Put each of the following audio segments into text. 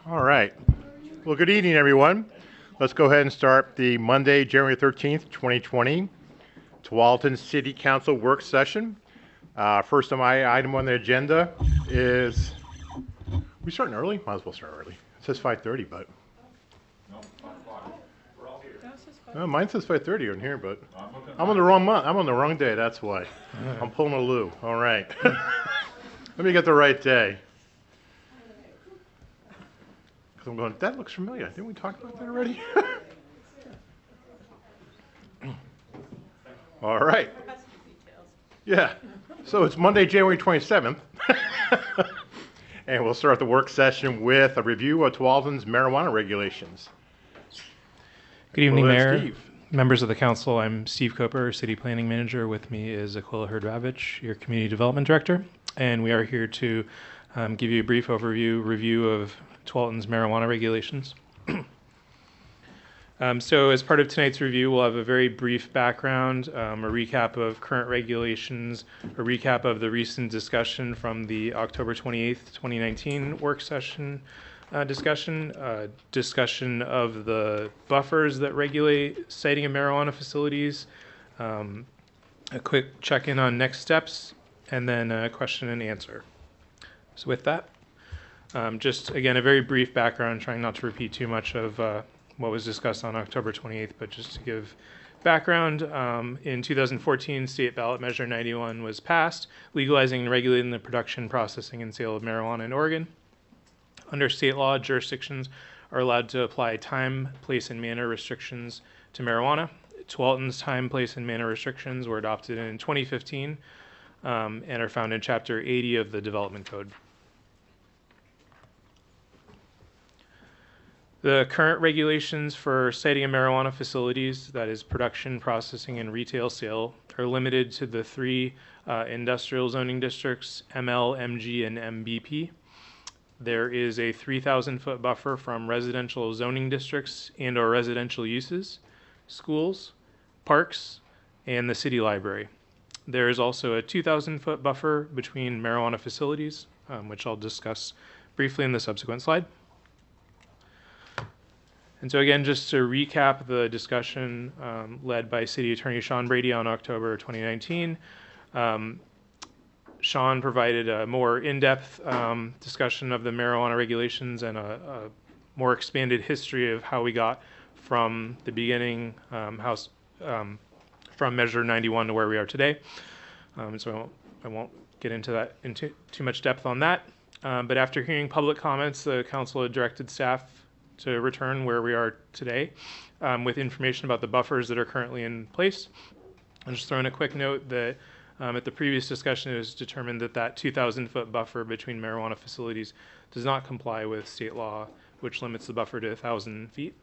All right. Well, good evening, everyone. Let's go ahead and start the Monday, January 13th, 2020, Tualatin City Council work session. First on my item on the agenda is, we starting early? Might as well start early. It says 5:30, but. Oh, mine says 5:30 on here, but I'm on the wrong month. I'm on the wrong day, that's why. I'm pulling a Lou. All right. Let me get the right day. Because I'm going, that looks familiar. Didn't we talk about that already? All right. Yeah. So it's Monday, January 27th. And we'll start the work session with a review of Tualatin's marijuana regulations. Good evening, Well, Mayor, Steve. members of the council. I'm Steve Koper, City Planning Manager. With me is Aquila Herdravich, your Community Development Director. And we are here to give you a brief review of Tualatin's marijuana regulations. So as part of tonight's review, we'll have a very brief background, a recap of current regulations, a recap of the recent discussion from the October 28th, 2019 work session discussion of the buffers that regulate siting of marijuana facilities, a quick check-in on next steps, and then a question and answer. So with that, just again, a very brief background, trying not to repeat too much of what was discussed on October 28th, but just to give background, in 2014, State Ballot Measure 91 was passed, legalizing and regulating the production, processing, and sale of marijuana in Oregon. Under state law, jurisdictions are allowed to apply time, place, and manner restrictions to marijuana. Tualatin's time, place, and manner restrictions were adopted in 2015 and are found in Chapter 80 of the Development Code. The current regulations for siting of marijuana facilities, that is production, processing, and retail sale, are limited to the three industrial zoning districts, ML, MG, and MBP. There is a 3,000-foot buffer from residential zoning districts and or residential uses, schools, parks, and the city library. There is also a 2,000-foot buffer between marijuana facilities, which I'll discuss briefly in the subsequent slide. And so again, just to recap the discussion led by City Attorney Sean Brady on October 2019, Sean provided a more in-depth discussion of the marijuana regulations and a more expanded history of how we got from the beginning, from Measure 91 to where we are today. So I won't get into too much depth on that. But after hearing public comments, the council had directed staff to return where we are today with information about the buffers that are currently in place. I'm just throwing a quick note that at the previous discussion, it was determined that that 2,000-foot buffer between marijuana facilities does not comply with state law, which limits the buffer to 1,000 feet.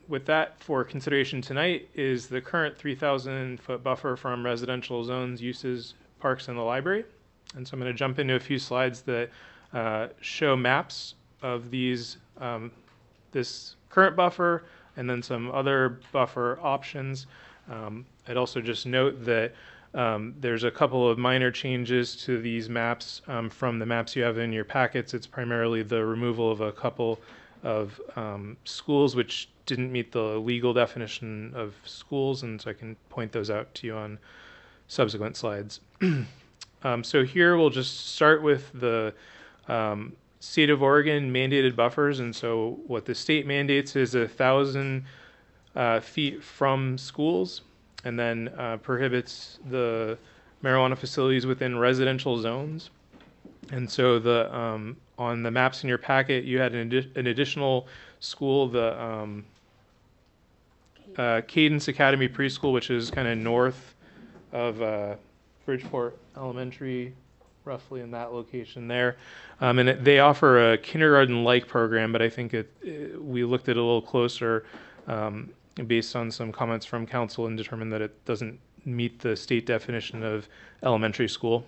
With that, for consideration tonight is the current 3,000-foot buffer from residential zones, uses, parks, and the library. And so I'm going to jump into a few slides that show maps of these, this current buffer, and then some other buffer options. I'd also just note that there's a couple of minor changes to these maps from the maps you have in your packets. It's primarily the removal of a couple of schools which didn't meet the legal definition of schools, and so I can point those out to you on subsequent slides. So here we'll just start with the State of Oregon mandated buffers, and so what the state mandates is 1,000 feet from schools, and then prohibits the marijuana facilities within residential zones. And so the on the maps in your packet, you had an additional school, the Cadence Academy Preschool, which is kind of north of Bridgeport Elementary, roughly in that location there. And they offer a kindergarten-like program, but I think we looked at it a little closer based on some comments from council and determined that it doesn't meet the state definition of elementary school.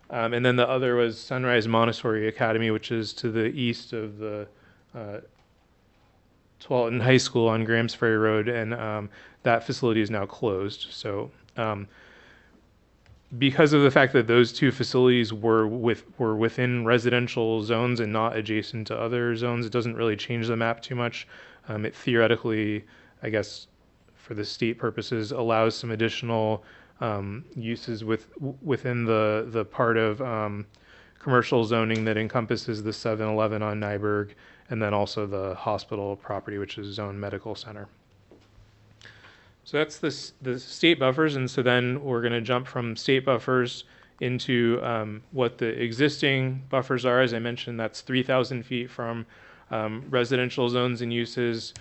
And then the other was Sunrise Montessori Academy, which is to the east of the Tualatin High School on Grahams Ferry Road, and that facility is now closed. So because of the fact that those two facilities were within residential zones and not adjacent to other zones, it doesn't really change the map too much. It theoretically, I guess, for the state purposes, allows some additional uses within the part of commercial zoning that encompasses the 7-Eleven on Nyberg, and then also the hospital property, which is Zone Medical Center. So that's the state buffers, and so then we're going to jump from state buffers into what the existing buffers are. As I mentioned, that's 3,000 feet from residential zones and uses,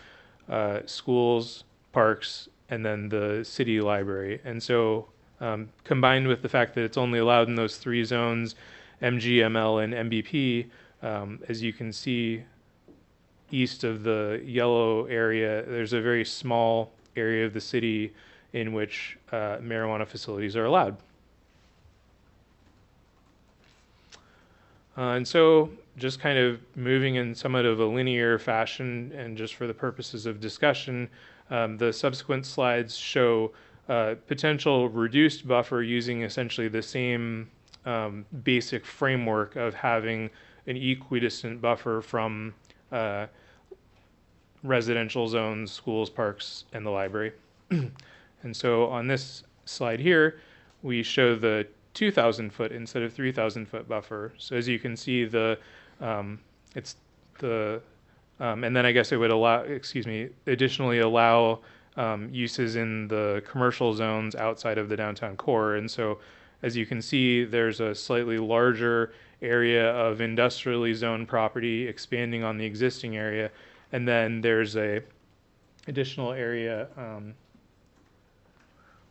schools, parks, and then the city library. And so combined with the fact that it's only allowed in those three zones, MG, ML, and MBP, as you can see east of the yellow area, there's a very small area of the city in which marijuana facilities are allowed. And so just kind of moving in somewhat of a linear fashion, and just for the purposes of discussion, the subsequent slides show potential reduced buffer using essentially the same basic framework of having an equidistant buffer from residential zones, schools, parks, and the library. And so on this slide here, we show the 2,000 foot instead of 3,000 foot buffer. So as you can see, it's the, and then I guess it would allow, additionally allow uses in the commercial zones outside of the downtown core. And so as you can see, there's a slightly larger area of industrially zoned property expanding on the existing area. And then there's a additional area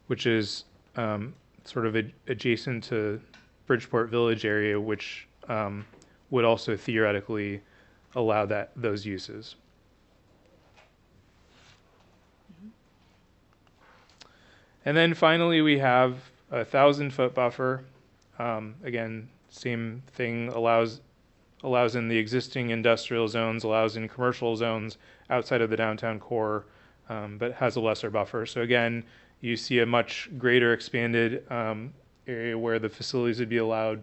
which is sort of adjacent to Bridgeport Village area, which would also theoretically allow those uses. And then finally, we have a 1,000 foot buffer. Again, same thing, allows in the existing industrial zones, allows in commercial zones outside of the downtown core, but has a lesser buffer. So again, you see a much greater expanded area where the facilities would be allowed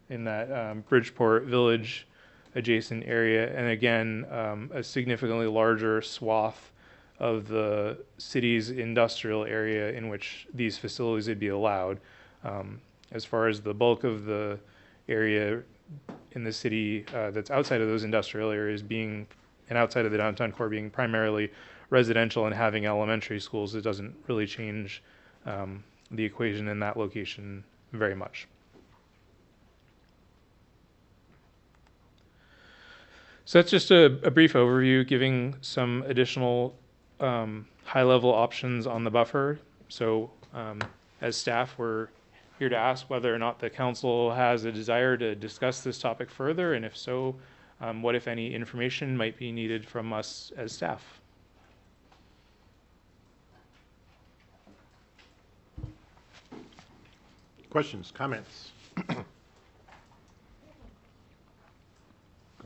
in that Bridgeport Village adjacent area. And again, a significantly larger swath of the city's industrial area in which these facilities would be allowed. As far as the bulk of the area in the city that's outside of those industrial areas being, and outside of the downtown core being primarily residential and having elementary schools, it doesn't really change the equation in that location very much. So that's just a brief overview, giving some additional high-level options on the buffer. So as staff, we're here to ask whether or not the council has a desire to discuss this topic further, and if so, what, if any, information might be needed from us as staff. Questions, comments? Go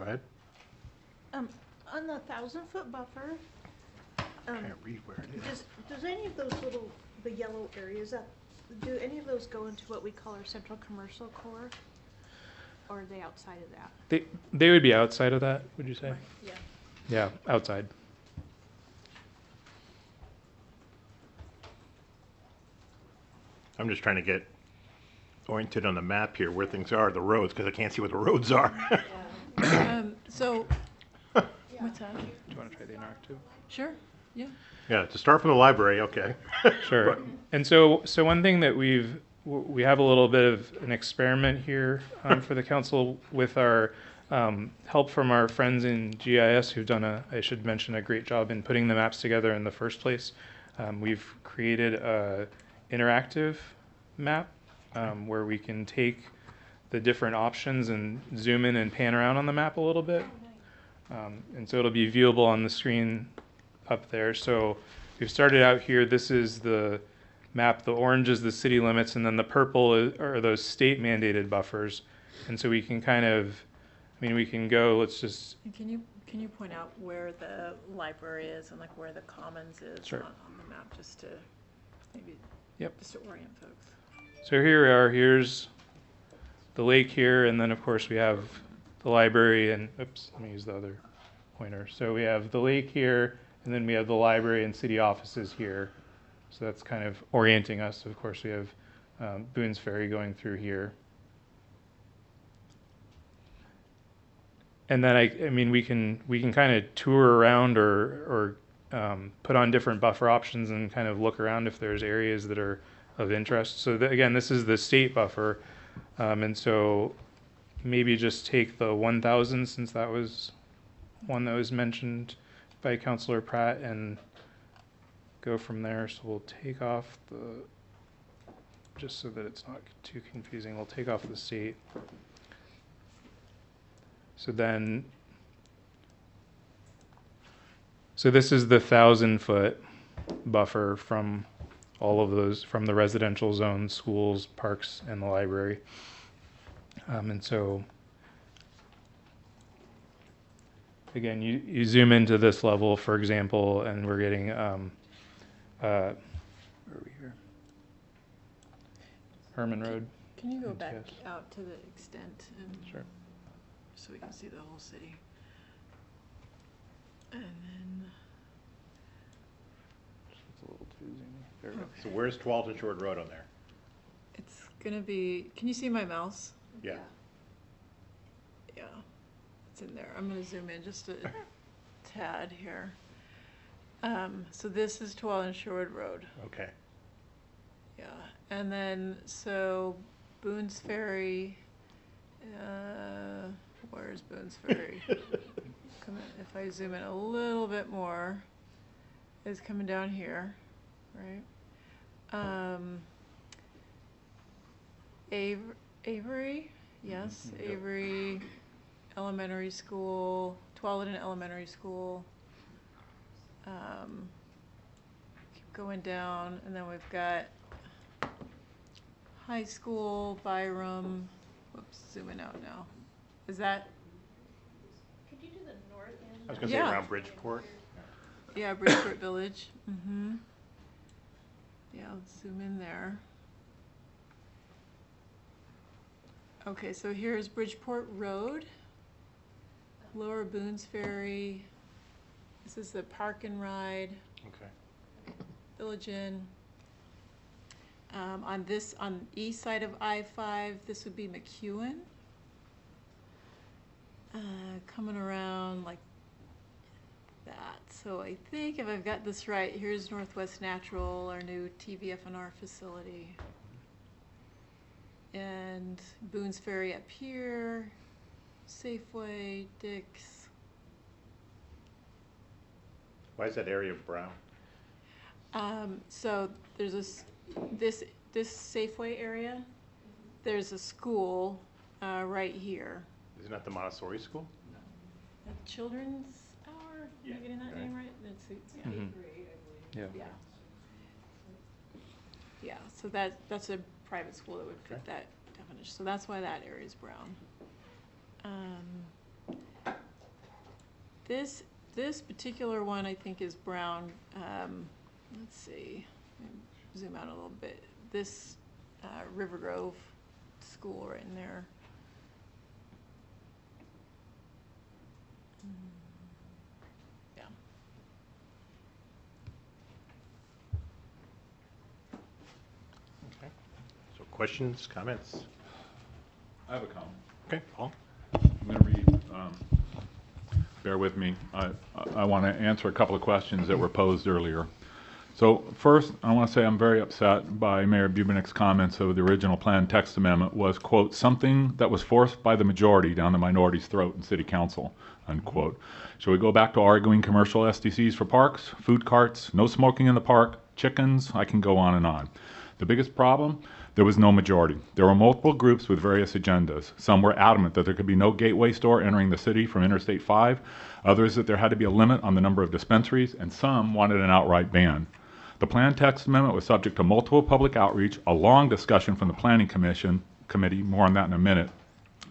ahead. On the 1,000 foot buffer, Can't read where it is. does any of those the yellow areas, do any of those go into what we call our central commercial core? Or are they outside of that? They would be outside of that, would you say? Right, yeah. Yeah, outside. I'm just trying to get oriented on the map here where things are, the roads, because I can't see what the roads are. So, what's that? Do you want to try the interactive? Sure, yeah. Yeah, to start from the library, okay. Sure. And so one thing that we have a little bit of an experiment here for the council with our help from our friends in GIS who've done I should mention, a great job in putting the maps together in the first place. We've created a interactive map where we can take the different options and zoom in and pan around on the map a little bit. And so it'll be viewable on the screen up there. So we've started out here. This is the map. The orange is the city limits, and then the purple are those state mandated buffers. And so we can kind of, we can go, let's just. And can you point out where the library is and like where the commons is Sure. on the map, just to maybe Yep. just to orient folks? So here we are. Here's the lake here, and then of course we have the library and, oops, let me use the other pointer. So we have the lake here, and then we have the library and city offices here. So that's kind of orienting us. Of course, we have Boone's Ferry going through here. And then I mean, we can kind of tour around or put on different buffer options and kind of look around if there's areas that are of interest. So again, this is the state buffer, and so maybe just take the 1,000 since that was one that was mentioned by Councilor Pratt and go from there. So we'll take off the, just so that it's not too confusing, we'll take off the state. So then, so this is the 1,000-foot buffer from all of those, from the residential zones, schools, parks, and the library. And so, again, you zoom into this level, for example, and we're getting, where are we here? Herman Road. Can you go back Yes. out to the extent and Sure. so we can see the whole city? And then, It's a little too zoomy. There we go. So where's Tualatin Shores Road on there? it's gonna be, can you see my mouse? Yeah. Yeah, it's in there. I'm gonna zoom in just a tad here. So this is Tualatin Shores Road. Okay. Yeah, and then, so Boone's Ferry, where's Boone's Ferry? If I zoom in a little bit more, is coming down here, right? Avery, yes, Yep. Avery Elementary School, Tualatin Elementary School. Keep going down, and then we've got high school, Byram. Whoops, zooming out now. Is that, Could you do the north end? I was gonna say Yeah. around Bridgeport. yeah, Bridgeport Village? Mm-hmm. Yeah, let's zoom in there. Okay, so here's Bridgeport Road, Lower Boone's Ferry. This is the Park and Ride, Okay. Village Inn. On the east side of I-5, this would be McEwen. Coming around like that. So I think if I've got this right, here's Northwest Natural, our new TVFNR facility. And Boone's Ferry up here, Safeway, Dick's. Why is that area brown? So there's this Safeway area. There's a school right here. Isn't that the Montessori school? A Children's Hour. Am I getting that Okay. name right? Let's see. Yeah. Mhm. Yeah. Yeah. Yeah. So that's a private school that would fit Okay. that definition. So that's why that area is brown. This particular one I think is brown. Let's see. Let me zoom out a little bit. This River Grove school right in there. Yeah. Okay. So questions, comments? I have a comment. Okay, Paul? I'm going to read, bear with me. I want to answer a couple of questions that were posed earlier. So first, I want to say I'm very upset by Mayor Bubenick's comments of the original plan text amendment was, quote, something that was forced by the majority down the minority's throat in city council, unquote. Shall we go back to arguing commercial SDCs for parks, food carts, no smoking in the park, chickens? I can go on and on. The biggest problem? There was no majority. There were multiple groups with various agendas. Some were adamant that there could be no gateway store entering the city from Interstate 5, others that there had to be a limit on the number of dispensaries, and some wanted an outright ban. The plan text amendment was subject to multiple public outreach, a long discussion from the Planning Committee, more on that in a minute,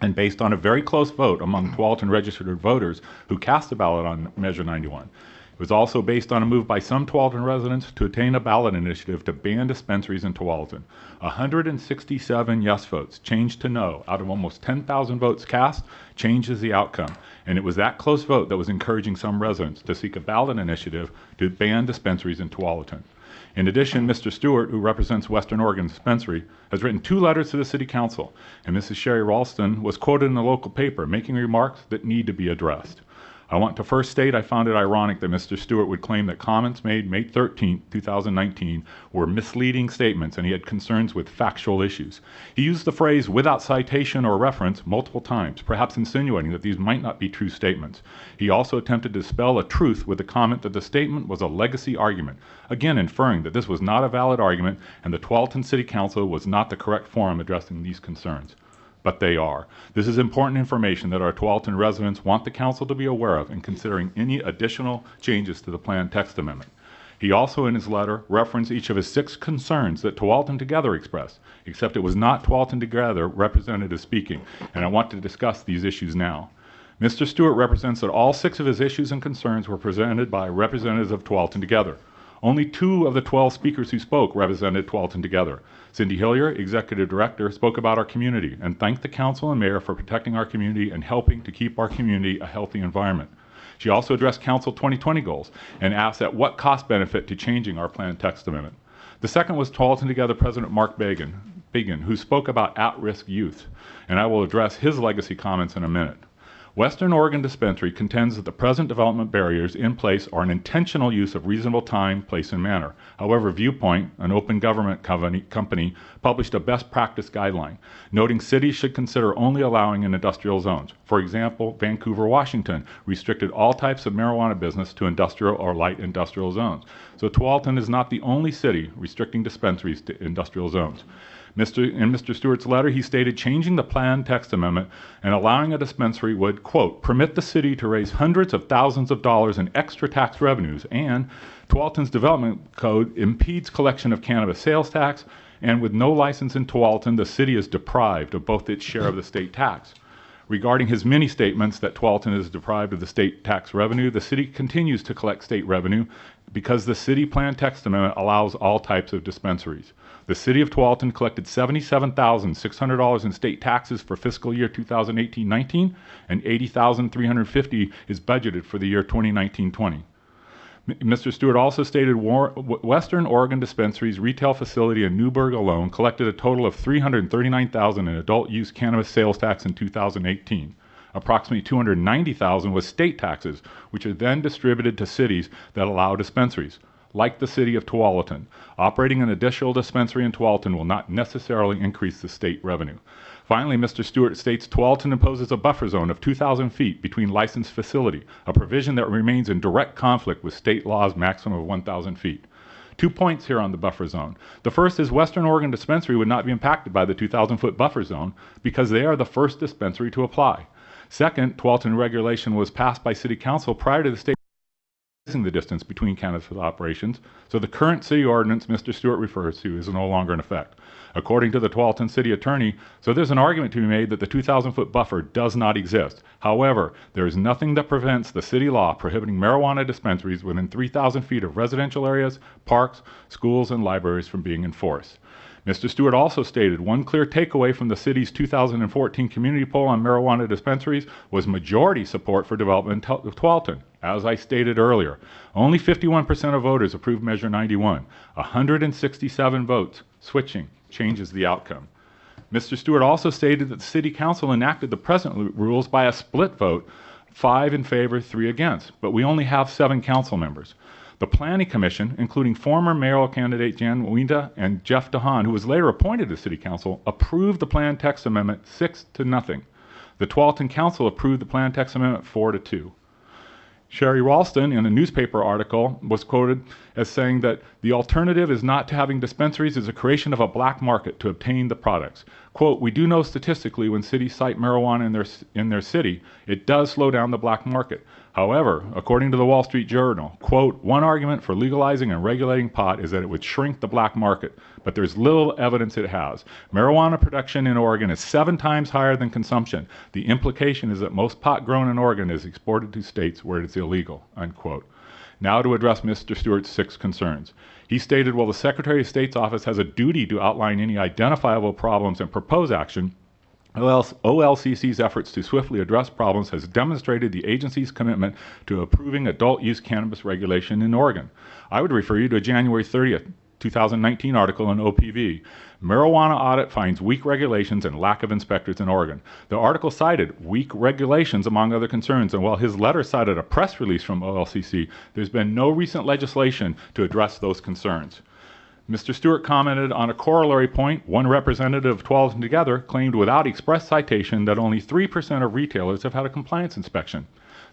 and based on a very close vote among Tualatin registered voters who cast a ballot on Measure 91. It was also based on a move by some Tualatin residents to attain a ballot initiative to ban dispensaries in Tualatin. 167 yes votes changed to no out of almost 10,000 votes cast changes the outcome. And it was that close vote that was encouraging some residents to seek a ballot initiative to ban dispensaries in Tualatin. In addition, Mr. Stewart, who represents Western Oregon Dispensary, has written 2 letters to the City Council, and Mrs. Sherry Ralston was quoted in the local paper making remarks that need to be addressed. I want to first state I found it ironic that Mr. Stewart would claim that comments made May 13, 2019 were misleading statements and he had concerns with factual issues. He used the phrase without citation or reference multiple times, perhaps insinuating that these might not be true statements. He also attempted to dispel a truth with the comment that the statement was a legacy argument, again inferring that this was not a valid argument and the Tualatin City Council was not the correct forum addressing these concerns. But they are. This is important information that our Tualatin residents want the council to be aware of in considering any additional changes to the plan text amendment. He also, in his letter, referenced each of his 6 concerns that Tualatin Together expressed, except it was not Tualatin Together representative speaking, and I want to discuss these issues now. Mr. Stewart represents that all 6 of his issues and concerns were presented by representatives of Tualatin Together. Only 2 of the 12 speakers who spoke represented Tualatin Together. Cindy Hillier, Executive Director, spoke about our community and thanked the Council and Mayor for protecting our community and helping to keep our community a healthy environment. She also addressed Council 2020 goals and asked at what cost benefit to changing our plan text amendment. The second was Tualatin Together President Mark Biggin, who spoke about at-risk youth, and I will address his legacy comments in a minute. Western Oregon Dispensary contends that the present development barriers in place are an intentional use of reasonable time, place, and manner. However, Viewpoint, an open government company, published a best practice guideline, noting cities should consider only allowing in industrial zones. For example, Vancouver, Washington restricted all types of marijuana business to industrial or light industrial zones. So Tualatin is not the only city restricting dispensaries to industrial zones. In Mr. Stewart's letter, he stated changing the plan text amendment and allowing a dispensary would, quote, permit the city to raise hundreds of thousands of dollars in extra tax revenues, and Tualatin's development code impedes collection of cannabis sales tax, and with no license in Tualatin, the city is deprived of both its share of the state tax. Regarding his many statements that Tualatin is deprived of the state tax revenue, the city continues to collect state revenue because the city plan text amendment allows all types of dispensaries. The city of Tualatin collected $77,600 in state taxes for fiscal year 2018-19, and $80,350 is budgeted for the year 2019-20. Mr. Stewart also stated Western Oregon Dispensary's retail facility in Newburgh alone collected a total of $339,000 in adult use cannabis sales tax in 2018. Approximately $290,000 was state taxes, which are then distributed to cities that allow dispensaries. Like the city of Tualatin, operating an additional dispensary in Tualatin will not necessarily increase the state revenue. Finally, Mr. Stewart states Tualatin imposes a buffer zone of 2,000 feet between licensed facility, a provision that remains in direct conflict with state law's maximum of 1,000 feet. 2 points here on the buffer zone. The first is Western Oregon Dispensary would not be impacted by the 2,000-foot buffer zone because they are the first dispensary to apply. Second, Tualatin regulation was passed by City Council prior to the state the distance between cannabis operations, so the current city ordinance Mr. Stewart refers to is no longer in effect. According to the Tualatin City Attorney, so there's an argument to be made that the 2,000-foot buffer does not exist. However, there is nothing that prevents the city law prohibiting marijuana dispensaries within 3,000 feet of residential areas, parks, schools, and libraries from being enforced. Mr. Stewart also stated one clear takeaway from the city's 2014 community poll on marijuana dispensaries was majority support for development of Tualatin. As I stated earlier, only 51% of voters approved Measure 91. 167 votes switching changes the outcome. Mr. Stewart also stated that the City Council enacted the present rules by a split vote, 5 in favor, 3 against, but we only have 7 council members. The Planning Commission, including former mayoral candidate Jan Winda and Jeff DeHaan, who was later appointed to City Council, approved the plan text amendment 6-0. The Tualatin Council approved the plan text amendment 4-2. Sherry Ralston, in a newspaper article, was quoted as saying that the alternative is not to having dispensaries is a creation of a black market to obtain the products. Quote, we do know statistically when cities cite marijuana in their city, it does slow down the black market. However, according to the Wall Street Journal, quote, one argument for legalizing and regulating pot is that it would shrink the black market, but there's little evidence it has. Marijuana production in Oregon is 7 times higher than consumption. The implication is that most pot grown in Oregon is exported to states where it's illegal, unquote. Now to address Mr. Stewart's 6 concerns. He stated, while the Secretary of State's office has a duty to outline any identifiable problems and propose action, OLCC's efforts to swiftly address problems has demonstrated the agency's commitment to approving adult use cannabis regulation in Oregon. I would refer you to a January 30th, 2019 article in OPV. Marijuana audit finds weak regulations and lack of inspectors in Oregon. The article cited weak regulations among other concerns, and while his letter cited a press release from OLCC, there's been no recent legislation to address those concerns. Mr. Stewart commented on a corollary point. One representative of Tualatin Together claimed without express citation that only 3% of retailers have had a compliance inspection.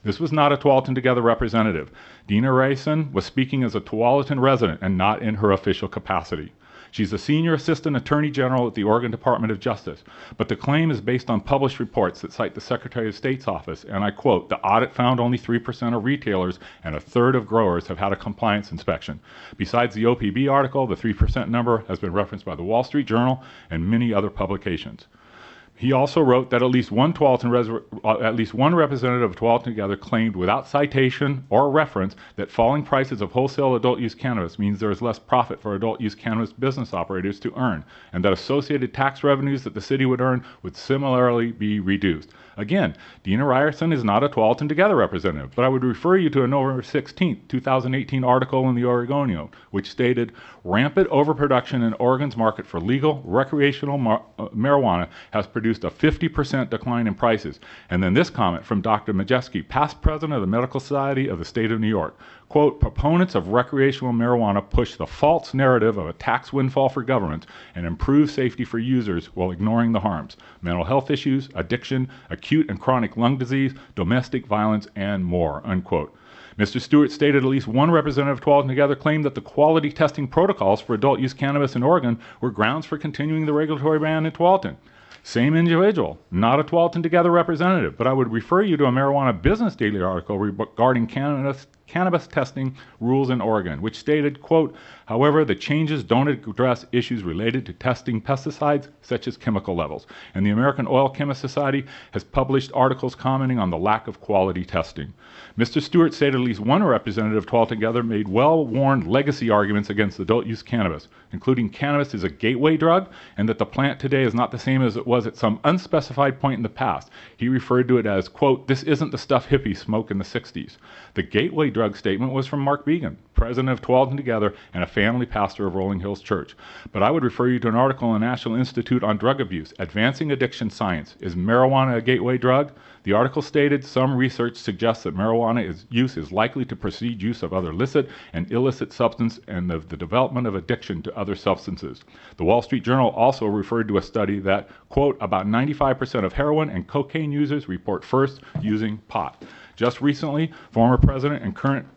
This was not a Tualatin Together representative. Dina Rayson was speaking as a Tualatin resident and not in her official capacity. She's a senior assistant attorney general at the Oregon Department of Justice, but the claim is based on published reports that cite the Secretary of State's office, and I quote, "The audit found only 3% of retailers and a third of growers have had a compliance inspection." Besides the OPB article, the 3% number has been referenced by the Wall Street Journal and many other publications. He also wrote that at least one representative of Tualatin Together claimed without citation or reference that falling prices of wholesale adult use cannabis means there is less profit for adult use cannabis business operators to earn, and that associated tax revenues that the city would earn would similarly be reduced. Again, Dina Ryerson is not a Tualatin Together representative, but I would refer you to a November 16, 2018 article in the Oregonian, which stated, "Rampant overproduction in Oregon's market for legal recreational marijuana has produced a 50% decline in prices." And then this comment from Dr. Majeski, past president of the Medical Society of the State of New York. Quote, "Proponents of recreational marijuana push the false narrative of a tax windfall for government and improve safety for users while ignoring the harms, mental health issues, addiction, acute and chronic lung disease, domestic violence, and more," unquote. Mr. Stewart stated at least one representative of Tualatin Together claimed that the quality testing protocols for adult use cannabis in Oregon were grounds for continuing the regulatory ban in Tualatin. Same individual, not a Tualatin Together representative, but I would refer you to a Marijuana Business Daily article regarding cannabis testing rules in Oregon, which stated, quote, "However, the changes don't address issues related to testing pesticides such as chemical levels, and the American Oil Chemist Society has published articles commenting on the lack of quality testing." Mr. Stewart stated at least one representative of Tualatin Together made well-worn legacy arguments against adult use cannabis, including cannabis is a gateway drug and that the plant today is not the same as it was at some unspecified point in the past. He referred to it as, quote, "This isn't the stuff hippies smoke in the 60s. The gateway drug statement was from Mark Began, president of Tualatin Together and a family pastor of Rolling Hills Church. But I would refer you to an article in the National Institute on Drug Abuse, Advancing Addiction Science. Is marijuana a gateway drug? The article stated some research suggests that marijuana use is likely to precede use of other licit and illicit substance and the development of addiction to other substances. The Wall Street Journal also referred to a study that, quote, "About 95% of heroin and cocaine users report first using pot." Just recently, former president and current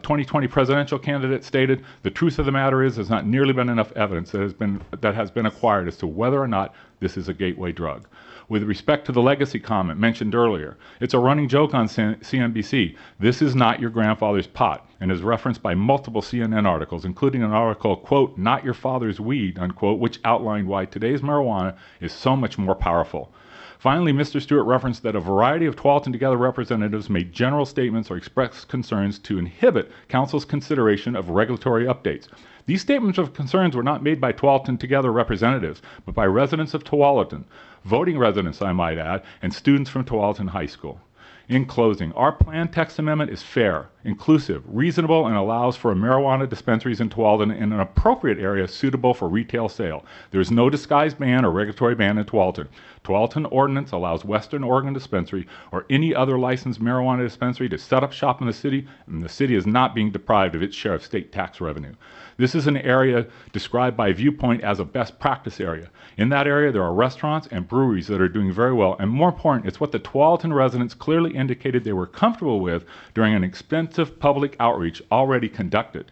2020 presidential candidate stated, "The truth of the matter is there's not nearly been enough evidence that has been acquired as to whether or not this is a gateway drug." With respect to the legacy comment mentioned earlier, it's a running joke on CNBC. This is not your grandfather's pot, and is referenced by multiple CNN articles, including an article, quote, "Not your father's weed," unquote, which outlined why today's marijuana is so much more powerful. Finally, Mr. Stewart referenced that a variety of Tualatin Together representatives made general statements or expressed concerns to inhibit Council's consideration of regulatory updates. These statements of concerns were not made by Tualatin Together representatives, but by residents of Tualatin, voting residents, I might add, and students from Tualatin High School. In closing, our planned text amendment is fair, inclusive, reasonable, and allows for marijuana dispensaries in Tualatin in an appropriate area suitable for retail sale. There is no disguised ban or regulatory ban in Tualatin. Tualatin ordinance allows Western Oregon Dispensary or any other licensed marijuana dispensary to set up shop in the city, and the city is not being deprived of its share of state tax revenue. This is an area described by Viewpoint as a best practice area. In that area, there are restaurants and breweries that are doing very well, and more important, it's what the Tualatin residents clearly indicated they were comfortable with during an extensive public outreach already conducted.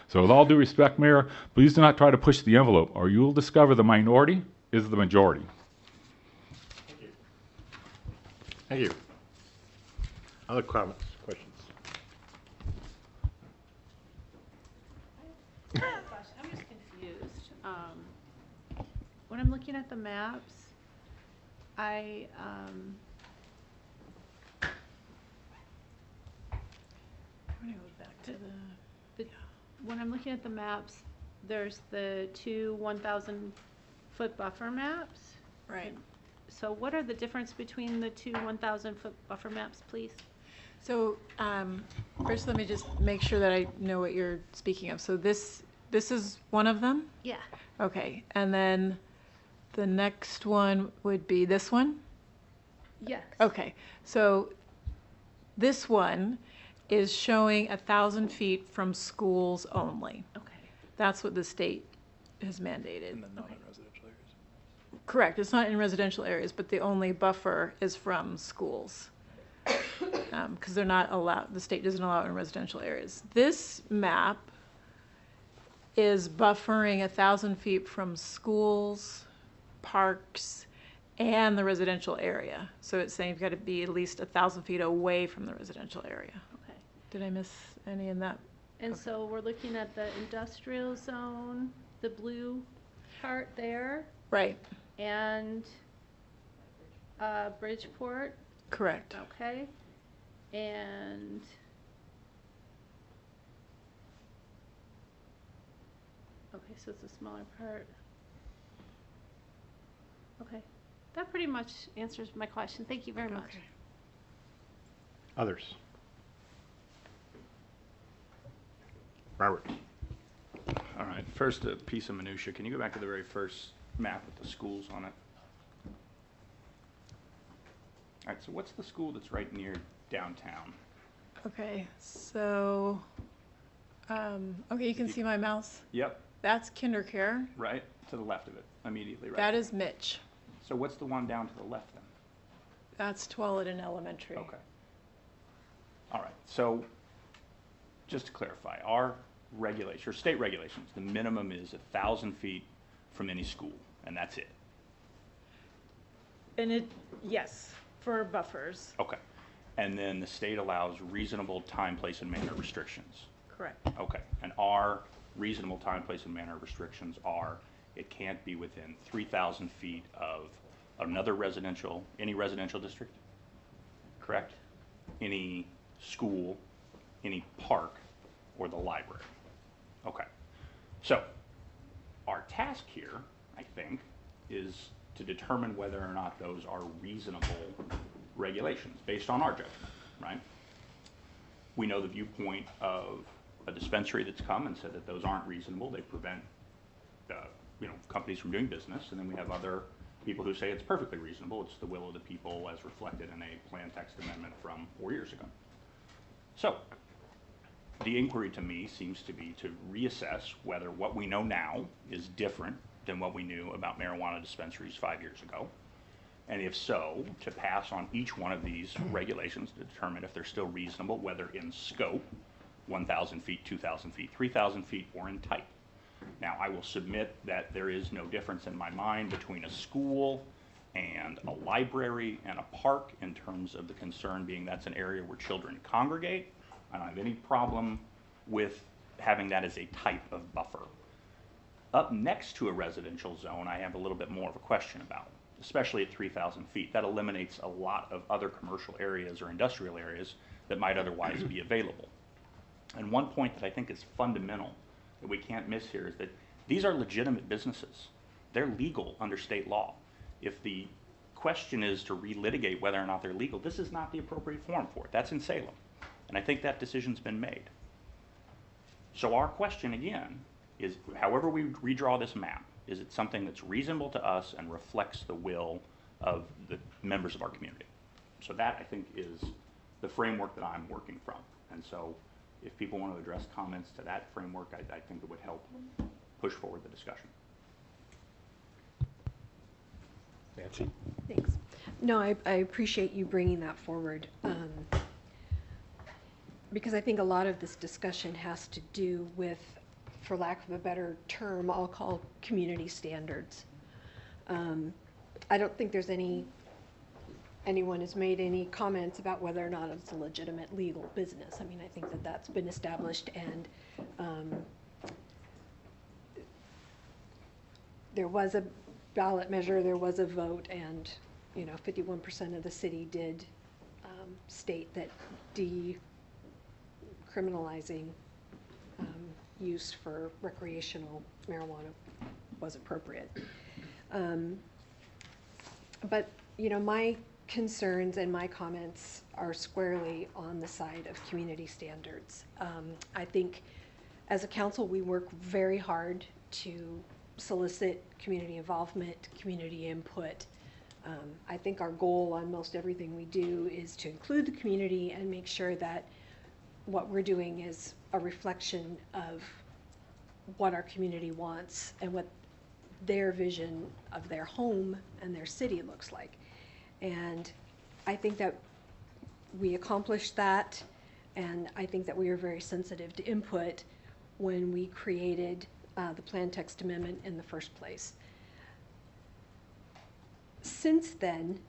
So with all due respect, Mayor, please do not try to push the envelope, or you will discover the minority is the majority. Thank you. Other comments, questions? I'm just confused. When I'm looking at the maps, I'm gonna go back to the, When I'm looking at the maps, there's the two 1,000-foot buffer maps. right. So what are the difference between the two 1,000-foot buffer maps, please? So, first let me just make sure that I know what you're speaking of. So this is one of them? Yeah. Okay, and then the next one would be this one? Yes. Okay, so this one is showing 1,000 feet from schools only. Okay. That's what the state has mandated. And then not in residential areas. Correct, it's not in residential areas, but the only buffer is from schools. Because they're not allowed, the state doesn't allow it in residential areas. This map is buffering 1,000 feet from schools, parks, and the residential area. So it's saying you've got to be at least 1,000 feet away from the residential area. Okay. Did I miss any in that? And Okay. so we're looking at the industrial zone, the blue part there, Right, and Bridgeport, correct. okay? And okay, so it's a smaller part. Okay, that pretty much answers my question. Thank you very much. Okay. Others? Robert? All right, first a piece of minutia. Can you go back to the very first map with the schools on it? All right, so what's the school that's right near downtown? Okay, so, okay, you can see my mouse. Yep, That's KinderCare. right to the left of it, immediately right. That is Mitch. So what's the one down to the left then? That's Tualatin Elementary. Okay. All right, so just to clarify, our regulation, or state regulations, the minimum is 1,000 feet from any school, and that's it. And it, yes, for buffers, Okay. And then the state allows reasonable time, place, and manner restrictions. correct. Okay, and our reasonable time, place, and manner restrictions are, it can't be within 3,000 feet of another residential, any residential district, correct? Any school, any park, or the library. Okay, so our task here, I think, is to determine whether or not those are reasonable regulations based on our judgment, right? We know the viewpoint of a dispensary that's come and said that those aren't reasonable. They prevent, companies from doing business. And then we have other people who say it's perfectly reasonable. It's the will of the people as reflected in a plan text amendment from 4 years ago. So the inquiry to me seems to be to reassess whether what we know now is different than what we knew about marijuana dispensaries 5 years ago. And if so, to pass on each one of these regulations to determine if they're still reasonable, whether in scope, 1,000 feet, 2,000 feet, 3,000 feet, or in type. Now, I will submit that there is no difference in my mind between a school and a library and a park in terms of the concern being that's an area where children congregate. I don't have any problem with having that as a type of buffer. Up next to a residential zone, I have a little bit more of a question about, especially at 3,000 feet. That eliminates a lot of other commercial areas or industrial areas that might otherwise be available. And one point that I think is fundamental that we can't miss here is that these are legitimate businesses. They're legal under state law. If the question is to relitigate whether or not they're legal, this is not the appropriate forum for it. That's in Salem. And I think that decision's been made. So our question again is, however we redraw this map, is it something that's reasonable to us and reflects the will of the members of our community? So that, I think, is the framework that I'm working from. And so if people want to address comments to that framework, I think it would help push forward the discussion. Nancy? Thanks. No, I appreciate you bringing that forward, because I think a lot of this discussion has to do with, for lack of a better term, I'll call community standards. I don't think there's anyone has made any comments about whether or not it's a legitimate legal business. I mean, I think that that's been established, and there was a ballot measure, there was a vote, and 51% of the city did state that criminalizing use for recreational marijuana was appropriate. But, you know, my concerns and my comments are squarely on the side of community standards. I think as a council, we work very hard to solicit community involvement, community input. I think our goal on most everything we do is to include the community and make sure that what we're doing is a reflection of what our community wants and what their vision of their home and their city looks like. And I think that we accomplished that, and I think that we were very sensitive to input when we created the plan text amendment in the first place. Since then,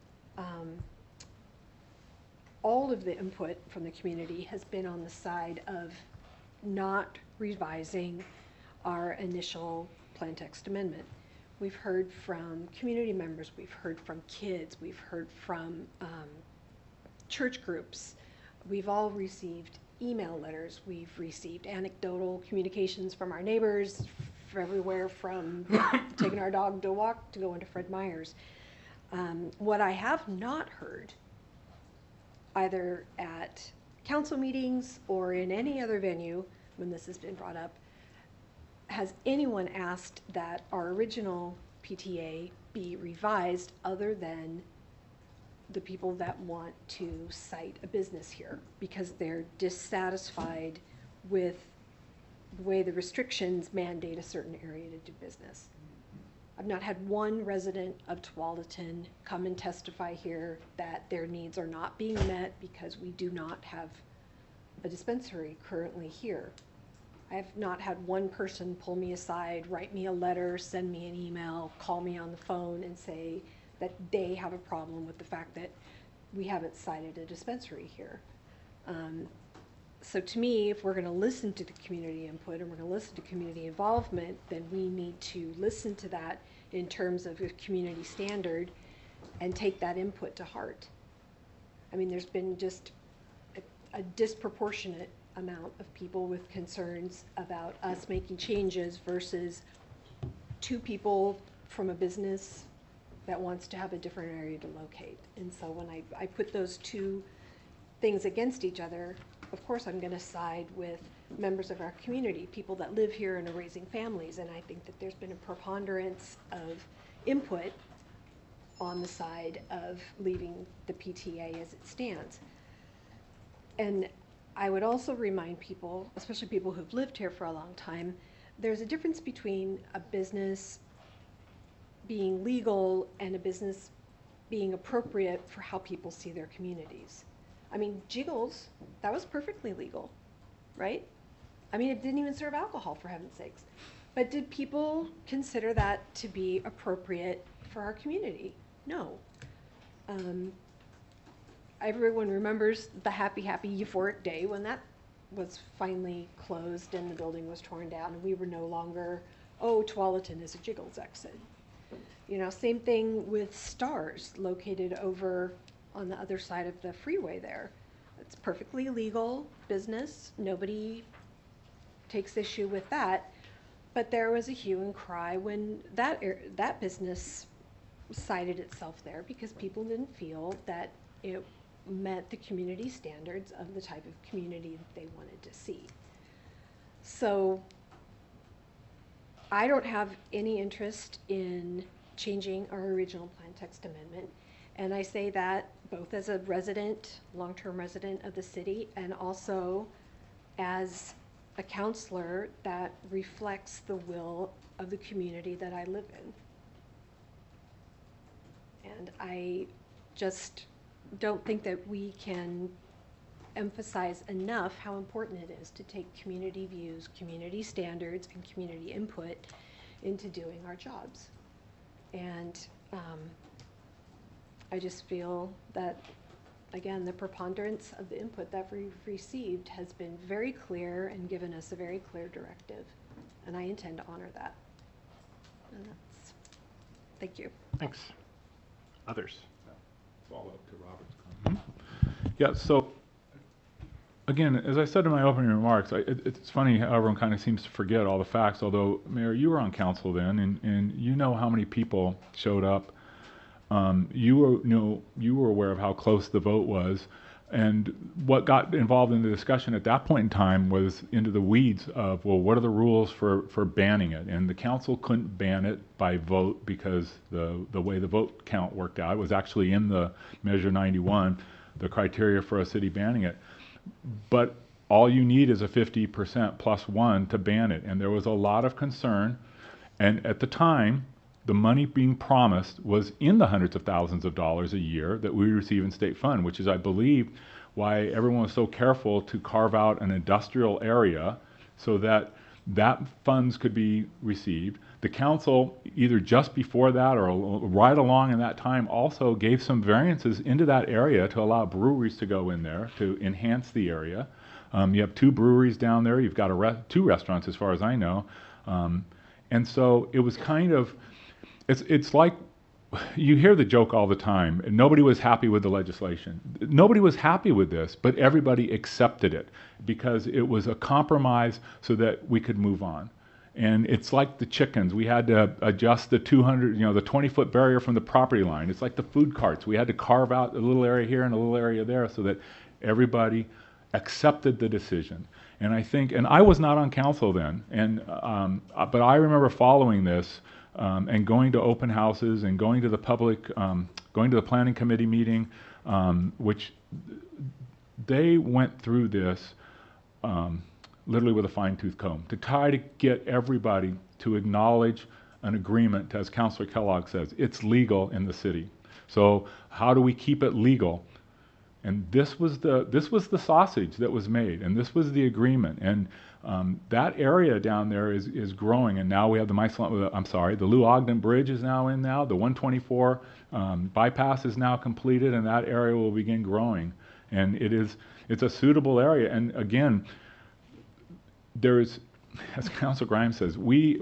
all of the input from the community has been on the side of not revising our initial plan text amendment. We've heard from community members, we've heard from kids, we've heard from church groups. We've all received email letters, we've received anecdotal communications from our neighbors, everywhere from taking our dog to a walk to going to Fred Meyer's. What I have not heard, either at council meetings or in any other venue when this has been brought up, has anyone asked that our original PTA be revised other than the people that want to cite a business here because they're dissatisfied with the way the restrictions mandate a certain area to do business. I've not had one resident of Tualatin come and testify here that their needs are not being met because we do not have a dispensary currently here. I have not had one person pull me aside, write me a letter, send me an email, call me on the phone and say that they have a problem with the fact that we haven't cited a dispensary here. So to me, if we're going to listen to the community input and we're going to listen to community involvement, then we need to listen to that in terms of a community standard and take that input to heart. I mean, there's been just a disproportionate amount of people with concerns about us making changes versus two people from a business that wants to have a different area to locate. And so when I put those two things against each other, of course I'm going to side with members of our community, people that live here and are raising families, and I think that there's been a preponderance of input on the side of leaving the PTA as it stands. And I would also remind people, especially people who've lived here for a long time, there's a difference between a business being legal and a business being appropriate for how people see their communities. I mean, Jiggles, that was perfectly legal, right? I mean, it didn't even serve alcohol, for heaven's sakes. But did people consider that to be appropriate for our community? No. Everyone remembers the happy, euphoric day when that was finally closed and the building was torn down and we were no longer, oh, Tualatin is a Jiggles exit. You know, same thing with Stars, located over on the other side of the freeway there. It's perfectly legal business. Nobody takes issue with that. But there was a hue and cry when that business cited itself there because people didn't feel that it met the community standards of the type of community that they wanted to see. So I don't have any interest in changing our original plan text amendment. And I say that both as a resident, long-term resident of the city, and also as a counselor that reflects the will of the community that I live in. And I just don't think that we can emphasize enough how important it is to take community views, community standards, and community input into doing our jobs. And I just feel that, again, the preponderance of the input that we've received has been very clear and given us a very clear directive. And I intend to honor that. And that's, thank you. Thanks. Others? Follow up to Robert's comment. Yeah, so again, as I said in my opening remarks, it's funny how everyone kind of seems to forget all the facts, although, Mayor, you were on council then, and you know how many people showed up. You were aware of how close the vote was, and what got involved in the discussion at that point in time was into the weeds of, well, what are the rules for banning it? And the council couldn't ban it by vote because the way the vote count worked out, it was actually in the Measure 91, the criteria for a city banning it. But all you need is a 50% plus one to ban it. And there was a lot of concern. And at the time, the money being promised was in the hundreds of thousands of dollars a year that we receive in state fund, which is, I believe, why everyone was so careful to carve out an industrial area so that funds could be received. The council, either just before that or right along in that time, also gave some variances into that area to allow breweries to go in there to enhance the area. You have 2 breweries down there. You've got 2 restaurants, as far as I know. And so it was kind of, it's like, you hear the joke all the time, and nobody was happy with the legislation. Nobody was happy with this, but everybody accepted it because it was a compromise so that we could move on. And it's like the chickens. We had to adjust the 200, the 20-foot barrier from the property line. It's like the food carts. We had to carve out a little area here and a little area there so that everybody accepted the decision. And I think, and I was not on council then, but I remember following this and going to open houses and going to the public, going to the planning committee meeting, which they went through this literally with a fine-tooth comb to try to get everybody to acknowledge an agreement, as Councilor Kellogg says, it's legal in the city. So how do we keep it legal? And this was the sausage that was made, and this was the agreement. And that area down there is growing, and now we have the Lou Ogden Bridge is now in now. The 124 bypass is now completed, and that area will begin growing. And it's a suitable area. And again, as Councilor Grimes says, we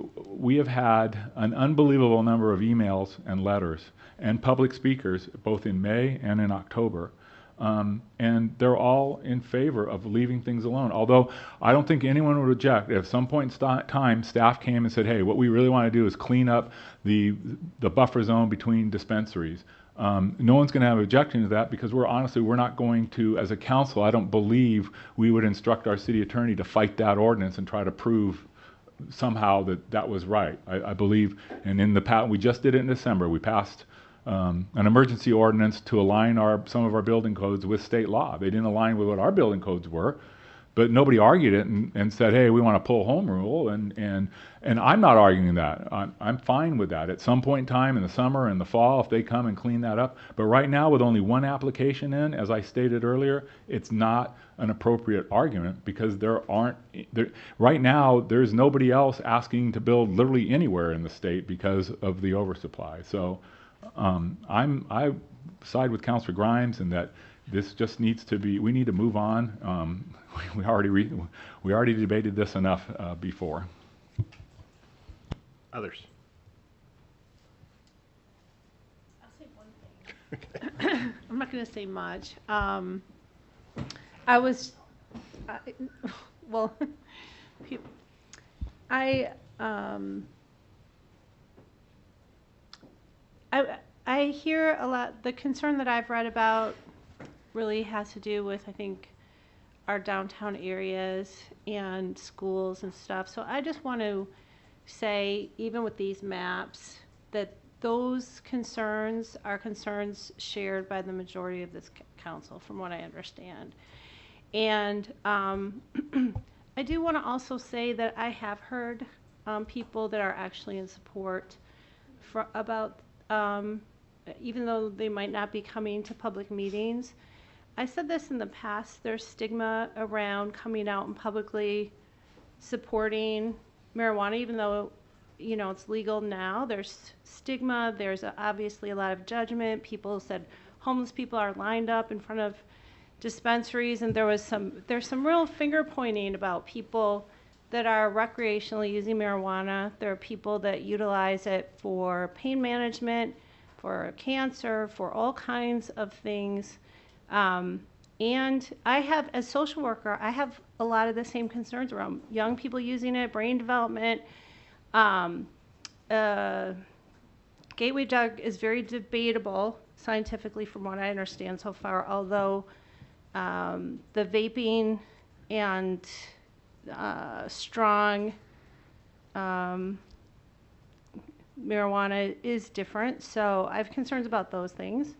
have had an unbelievable number of emails and letters and public speakers, both in May and in October. And they're all in favor of leaving things alone. Although I don't think anyone would object if at some point in time staff came and said, hey, what we really want to do is clean up the buffer zone between dispensaries. No one's going to have an objection to that because we're not going to, as a council, I don't believe we would instruct our city attorney to fight that ordinance and try to prove somehow that was right. I believe, and in the past, we just did it in December, we passed an emergency ordinance to align some of our building codes with state law. They didn't align with what our building codes were, but nobody argued it and said, hey, we want to pull home rule, and I'm not arguing that. I'm fine with that. At some point in time in the summer and the fall, if they come and clean that up. But right now, with only one application in, as I stated earlier, it's not an appropriate argument because right now, there's nobody else asking to build literally anywhere in the state because of the oversupply. So I side with Councilor Grimes in that this just needs to be, we need to move on. We already debated this enough before. Others? I'll say one thing. I'm not going to say much. I hear a lot, the concern that I've read about really has to do with, I think, our downtown areas and schools and stuff. So I just want to say, even with these maps, that those concerns are concerns shared by the majority of this council, from what I understand. And I do want to also say that I have heard people that are actually in support about, even though they might not be coming to public meetings. I said this in the past, there's stigma around coming out and publicly supporting marijuana, even though, it's legal now. There's stigma, there's obviously a lot of judgment. People said homeless people are lined up in front of dispensaries, and there's some real finger pointing about people that are recreationally using marijuana. There are people that utilize it for pain management, for cancer, for all kinds of things. And I have, as social worker, I have a lot of the same concerns around young people using it, brain development. Gateway drug is very debatable scientifically from what I understand so far, although the vaping and strong marijuana is different, so I have concerns about those things.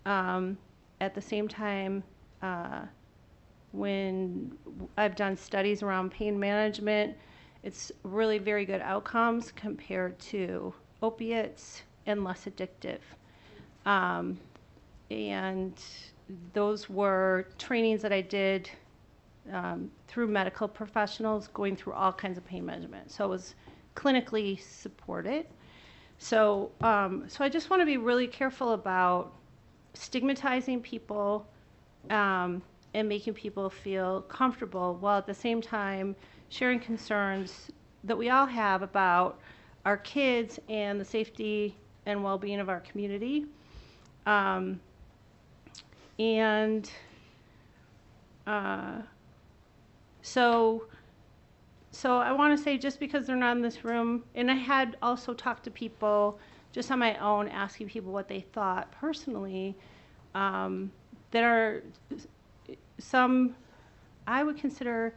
At the same time, when I've done studies around pain management, it's really very good outcomes compared to opiates and less addictive. And those were trainings that I did through medical professionals going through all kinds of pain management. So it was clinically supported. So, so I just want to be really careful about stigmatizing people and making people feel comfortable, while at the same time sharing concerns that we all have about our kids and the safety and well-being of our community. So I want to say, just because they're not in this room, and I had also talked to people just on my own, asking people what they thought personally, that are some I would consider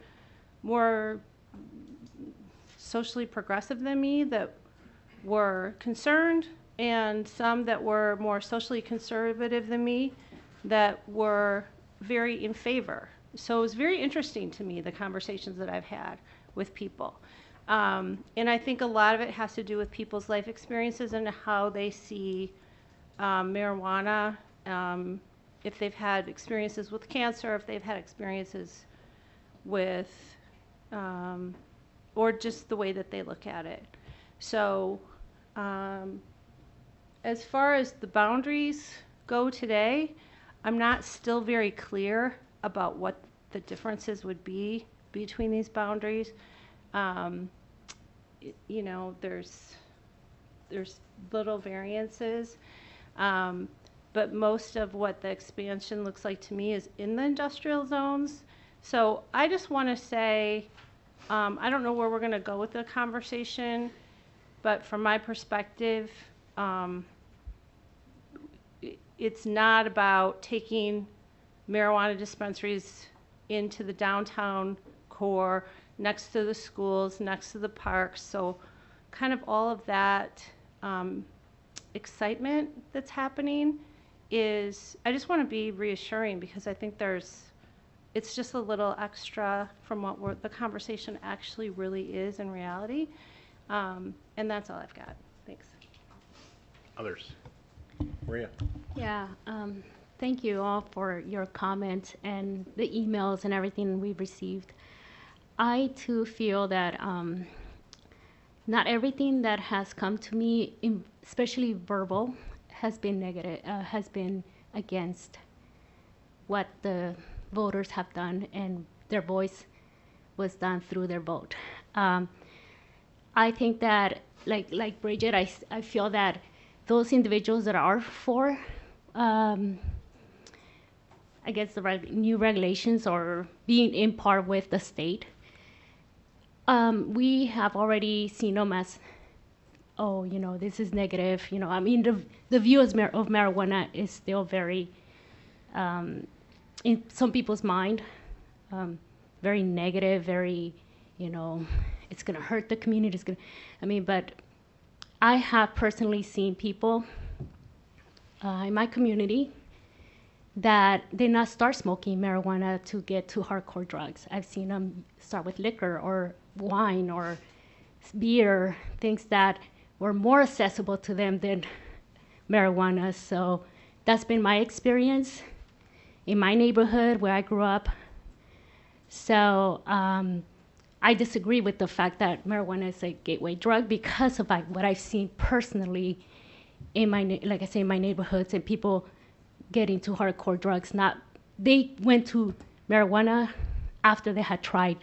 more socially progressive than me that were concerned, and some that were more socially conservative than me that were very in favor. So it was very interesting to me, the conversations that I've had with people. And I think a lot of it has to do with people's life experiences and how they see marijuana, if they've had experiences with cancer, if they've had experiences with, or just the way that they look at it. So as far as the boundaries go today, I'm not still very clear about what the differences would be between these boundaries. You know, there's little variances, but most of what the expansion looks like to me is in the industrial zones. So I just want to say, I don't know where we're going to go with the conversation, but from my perspective, it's not about taking marijuana dispensaries into the downtown core, next to the schools, next to the parks. So kind of all of that excitement that's happening is, I just want to be reassuring, because I think it's just a little extra from what the conversation actually really is in reality. And that's all I've got. Thanks. Others? Maria? Yeah, thank you all for your comments and the emails and everything we've received. I too feel that not everything that has come to me, especially verbal, has been negative, has been against what the voters have done, and their voice was done through their vote. I think that, like Bridget, I feel that those individuals that are for, I guess, the new regulations or being in part with the state, we have already seen them as, oh, you know, this is negative. You know, I mean, the view of marijuana is still very, in some people's mind, very negative, very, you know, it's going to hurt the community. It's going to, I mean, but I have personally seen people in my community that did not start smoking marijuana to get to hardcore drugs. I've seen them start with liquor or wine or beer, things that were more accessible to them than marijuana. So that's been my experience in my neighborhood where I grew up. So I disagree with the fact that marijuana is a gateway drug because of what I've seen personally in like I say, in my neighborhoods, and people getting to hardcore drugs. They went to marijuana after they had tried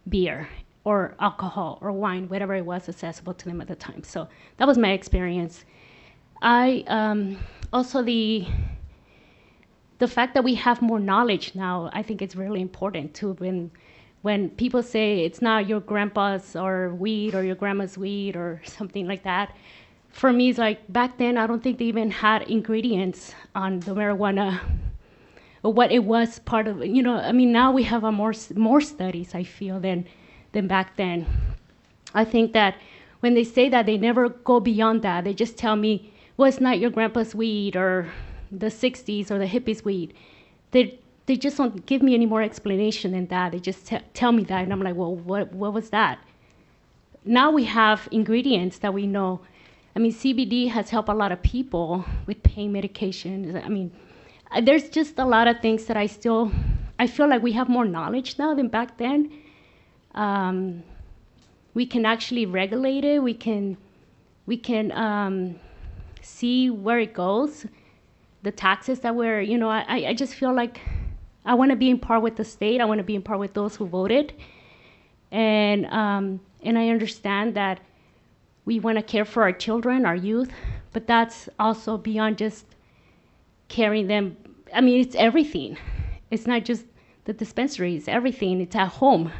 beer or alcohol or wine, whatever it was accessible to them at the time. So that was my experience. I also the fact that we have more knowledge now, I think it's really important too. When people say it's not your grandpa's or weed or your grandma's weed or something like that, for me, it's like back then, I don't think they even had ingredients on the marijuana or what it was part of. You know, I mean, now we have a more studies, I feel, than back then. I think that when they say that, they never go beyond that. They just tell me, well, it's not your grandpa's weed or the 60s or the hippies' weed. They just don't give me any more explanation than that. They just tell me that, and I'm like, well, what was that? Now we have ingredients that we know. I mean, CBD has helped a lot of people with pain medications. I mean, there's just a lot of things that I feel like we have more knowledge now than back then. We can actually regulate it. We can see where it goes, the taxes that we're, you know, I just feel like I want to be in par with the state. I want to be in par with those who voted. And I understand that we want to care for our children, our youth, but that's also beyond just caring them. I mean, it's everything. It's not just the dispensary, it's everything. It's at home.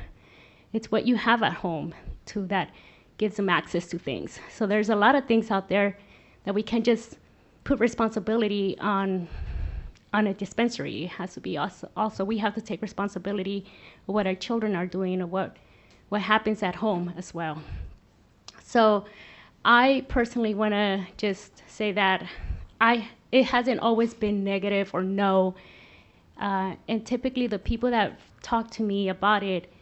It's what you have at home too that gives them access to things. So there's a lot of things out there that we can't just put responsibility on a dispensary. It has to be also we have to take responsibility of what our children are doing or what happens at home as well. So I personally want to just say that it hasn't always been negative or no. And typically the people that talk to me about it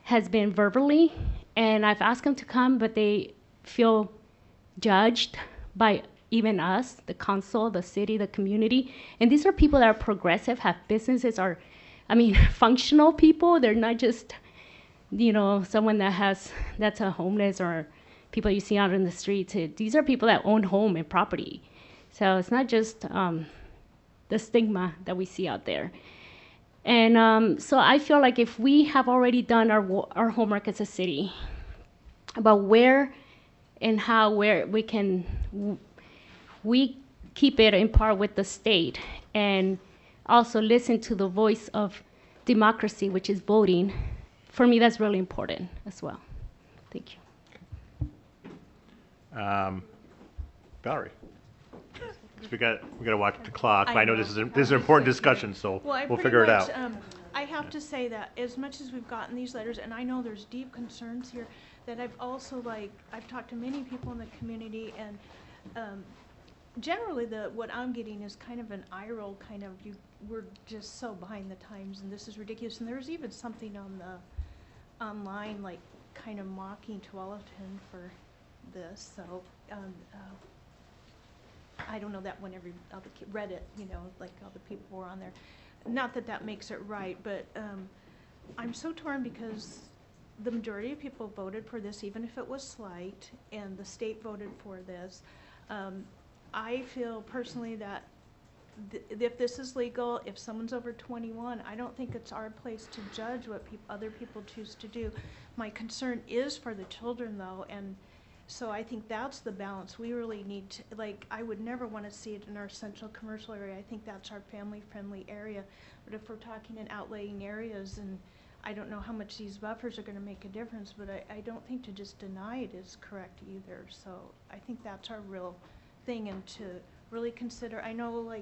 has been verbally, and I've asked them to come, but they feel judged by even us, the council, the city, the community. And these are people that are progressive, have businesses, functional people. They're not just, you know, someone that's a homeless or people you see out in the streets. These are people that own home and property. So it's not just the stigma that we see out there. And so I feel like if we have already done our homework as a city about where and how where we keep it in par with the state and also listen to the voice of democracy, which is voting, for me that's really important as well. Thank you. Valerie. 'Cause we got to watch the clock. But I know this is an important discussion, so we'll figure it out. I have to say that as much as we've gotten these letters, and I know there's deep concerns here, that I've also I've talked to many people in the community, and generally what I'm getting is kind of an eye roll, kind of we're just so behind the times, and this is ridiculous. And there's even something on the online kind of mocking Tualatin for this. So I don't know that when every other kid read it, you know, like all the people were on there. Not that that makes it right, but I'm so torn because the majority of people voted for this, even if it was slight, and the state voted for this. I feel personally that if this is legal, if someone's over 21, I don't think it's our place to judge what other people choose to do. My concern is for the children, though, and so I think that's the balance we really need to, I would never want to see it in our central commercial area. I think that's our family-friendly area. But if we're talking in outlying areas, and I don't know how much these buffers are going to make a difference, but I don't think to just deny it is correct either. So I think that's our real thing, and to really consider. I know,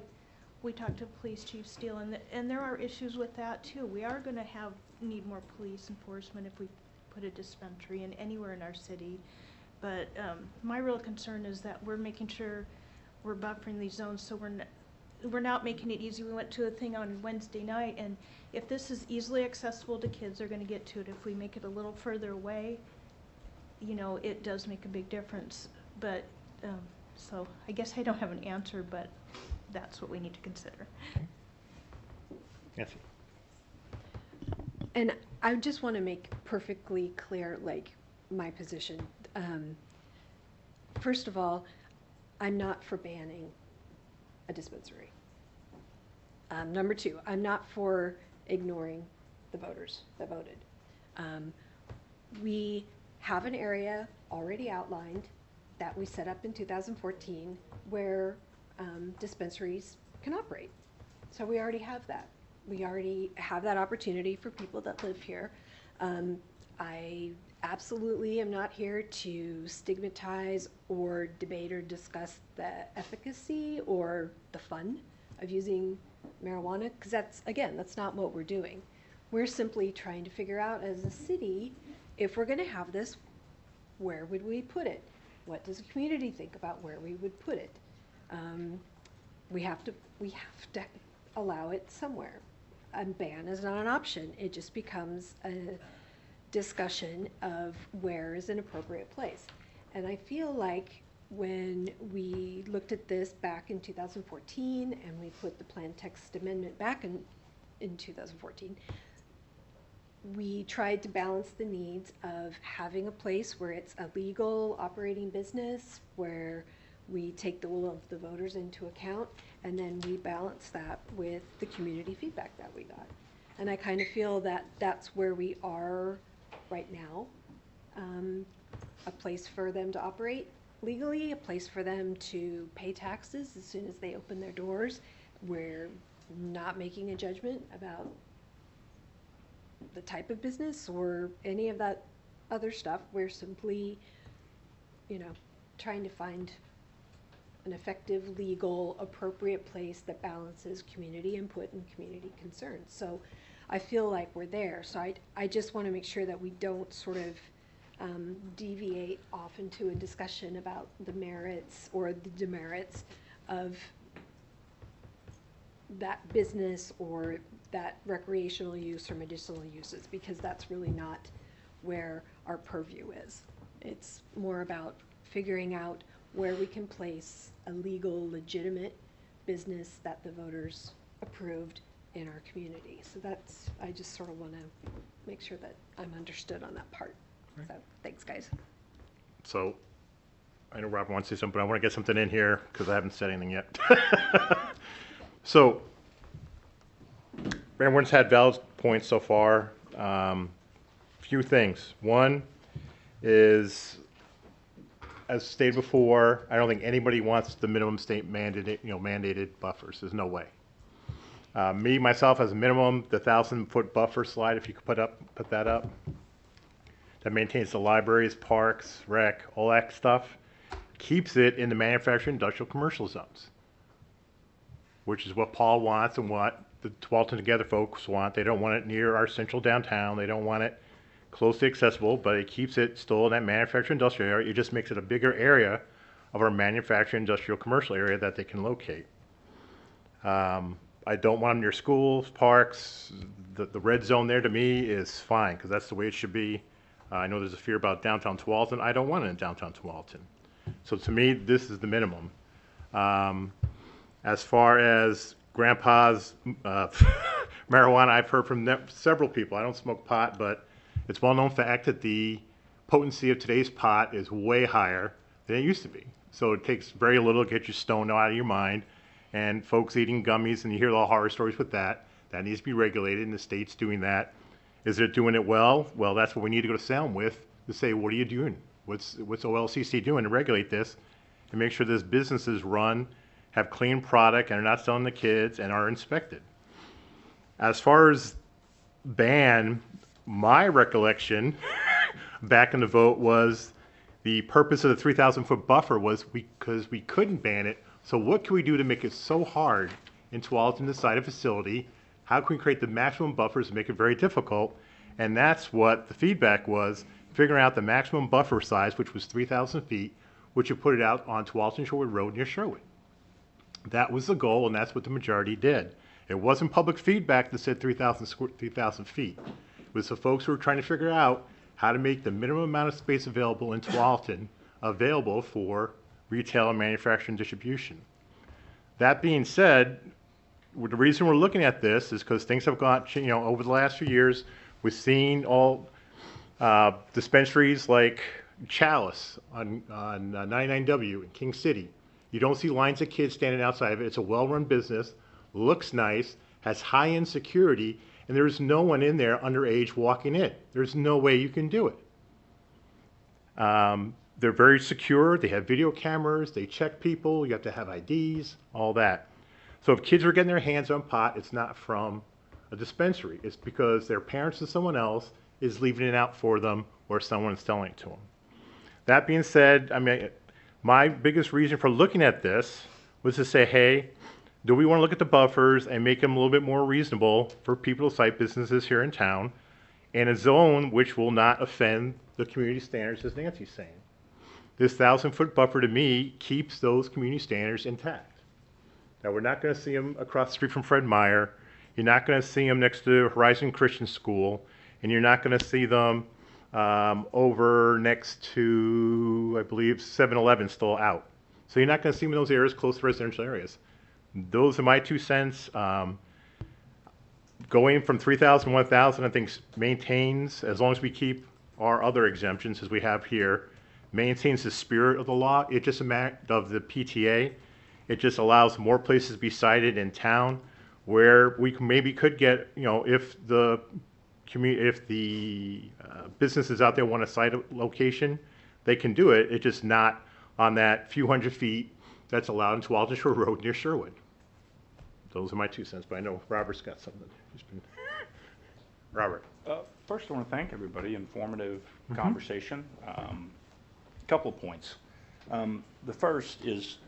we talked to Police Chief Steele, and there are issues with that too. We are going to need more police enforcement if we put a dispensary in anywhere in our city. But my real concern is that we're making sure we're buffering these zones, so we're not making it easy. We went to a thing on Wednesday night, and if this is easily accessible to kids, they're going to get to it. If we make it a little further away, you know, it does make a big difference. But so I guess I don't have an answer, but that's what we need to consider. Yes. And I just want to make perfectly clear, my position. First of all, I'm not for banning a dispensary. Number two, I'm not for ignoring the voters that voted. We have an area already outlined that we set up in 2014 where dispensaries can operate. So we already have that. We already have that opportunity for people that live here. I absolutely am not here to stigmatize or debate or discuss the efficacy or the fun of using marijuana, because that's not what we're doing. We're simply trying to figure out as a city, if we're going to have this, where would we put it? What does the community think about where we would put it? We have to allow it somewhere. A ban is not an option. It just becomes a discussion of where is an appropriate place. And I feel like when we looked at this back in 2014 and we put the plan text amendment back in 2014, we tried to balance the needs of having a place where it's a legal operating business, where we take the will of the voters into account, and then we balance that with the community feedback that we got. And I kind of feel that that's where we are right now. A place for them to operate legally, a place for them to pay taxes as soon as they open their doors. We're not making a judgment about the type of business or any of that other stuff. We're simply, trying to find an effective, legal, appropriate place that balances community input and community concerns. So I feel like we're there. So I just want to make sure that we don't sort of deviate off into a discussion about the merits or the demerits of that business or that recreational use or medicinal uses, because that's really not where our purview is. It's more about figuring out where we can place a legal, legitimate business that the voters approved in our community. So I just sort of want to make sure that I'm understood on that part. So thanks, guys. So I know Robert wants to say something, but I want to get something in here because I haven't said anything yet. So everyone's had valid points so far. Few things. One is, as stated before, I don't think anybody wants the minimum state mandated buffers. There's no way. Me, myself, as a minimum, the 1,000-foot buffer slide, if you could put that up, that maintains the libraries, parks, rec, all that stuff, keeps it in the manufacturing, industrial, commercial zones, which is what Paul wants and what the Tualatin Together folks want. They don't want it near our central downtown. They don't want it closely accessible, but it keeps it still in that manufacturing, industrial area. It just makes it a bigger area of our manufacturing, industrial, commercial area that they can locate. I don't want them near schools, parks. The red zone there to me is fine because that's the way it should be. I know there's a fear about downtown Tualatin. I don't want it in downtown Tualatin. So to me, this is the minimum. As far as Grandpa's marijuana, I've heard from several people. I don't smoke pot, but it's well-known fact that the potency of today's pot is way higher than it used to be. So it takes very little to get you stoned out of your mind. And folks eating gummies, and you hear a lot of horror stories with that. That needs to be regulated, and the state's doing that. Is it doing it well? Well, that's what we need to go to Salem with, to say, what are you doing? What's OLCC doing to regulate this and make sure this businesses run, have clean product, and are not selling to kids, and are inspected? As far as ban, my recollection back in the vote was the purpose of the 3,000-foot buffer was because we couldn't ban it. So what can we do to make it so hard in Tualatin to decide a facility? How can we create the maximum buffers and make it very difficult? And that's what the feedback was, figuring out the maximum buffer size, which was 3,000 feet, which would put it out on Tualatin Shorewood Road near Sherwood. That was the goal, and that's what the majority did. It wasn't public feedback that said 3,000 feet. It was the folks who were trying to figure out how to make the minimum amount of space available in Tualatin available for retail and manufacturing distribution. That being said, the reason we're looking at this is because things have gone, over the last few years. We've seen all dispensaries like Chalice on 99W in King City. You don't see lines of kids standing outside of it. It's a well-run business, looks nice, has high-end security, and there's no one in there underage walking in. There's no way you can do it. They're very secure. They have video cameras. They check people. You have to have IDs, all that. So if kids are getting their hands on pot, it's not from a dispensary. It's because their parents or someone else is leaving it out for them or someone's selling it to them. That being said, I mean, my biggest reason for looking at this was to say, hey, do we want to look at the buffers and make them a little bit more reasonable for people to site businesses here in town in a zone which will not offend the community standards, as Nancy's saying. This 1,000-foot buffer to me keeps those community standards intact. Now, we're not going to see them across the street from Fred Meyer. You're not going to see them next to Horizon Christian School, and you're not going to see them over next to, I believe, 7-Eleven still out. So you're not going to see them in those areas close to residential areas. Those are my 2 cents. Going from 3,000 to 1,000, I think maintains, as long as we keep our other exemptions as we have here, maintains the spirit of the law. It just a matter of the PTA. It just allows more places to be cited in town where we maybe could get, you know, if the businesses out there want to cite a location, they can do it. It's just not on that few hundred feet that's allowed in Tualatin Shore Road near Sherwood. Those are my 2 cents, but I know Robert's got something. Robert. First, I want to thank everybody. Informative conversation. Couple of points. The first is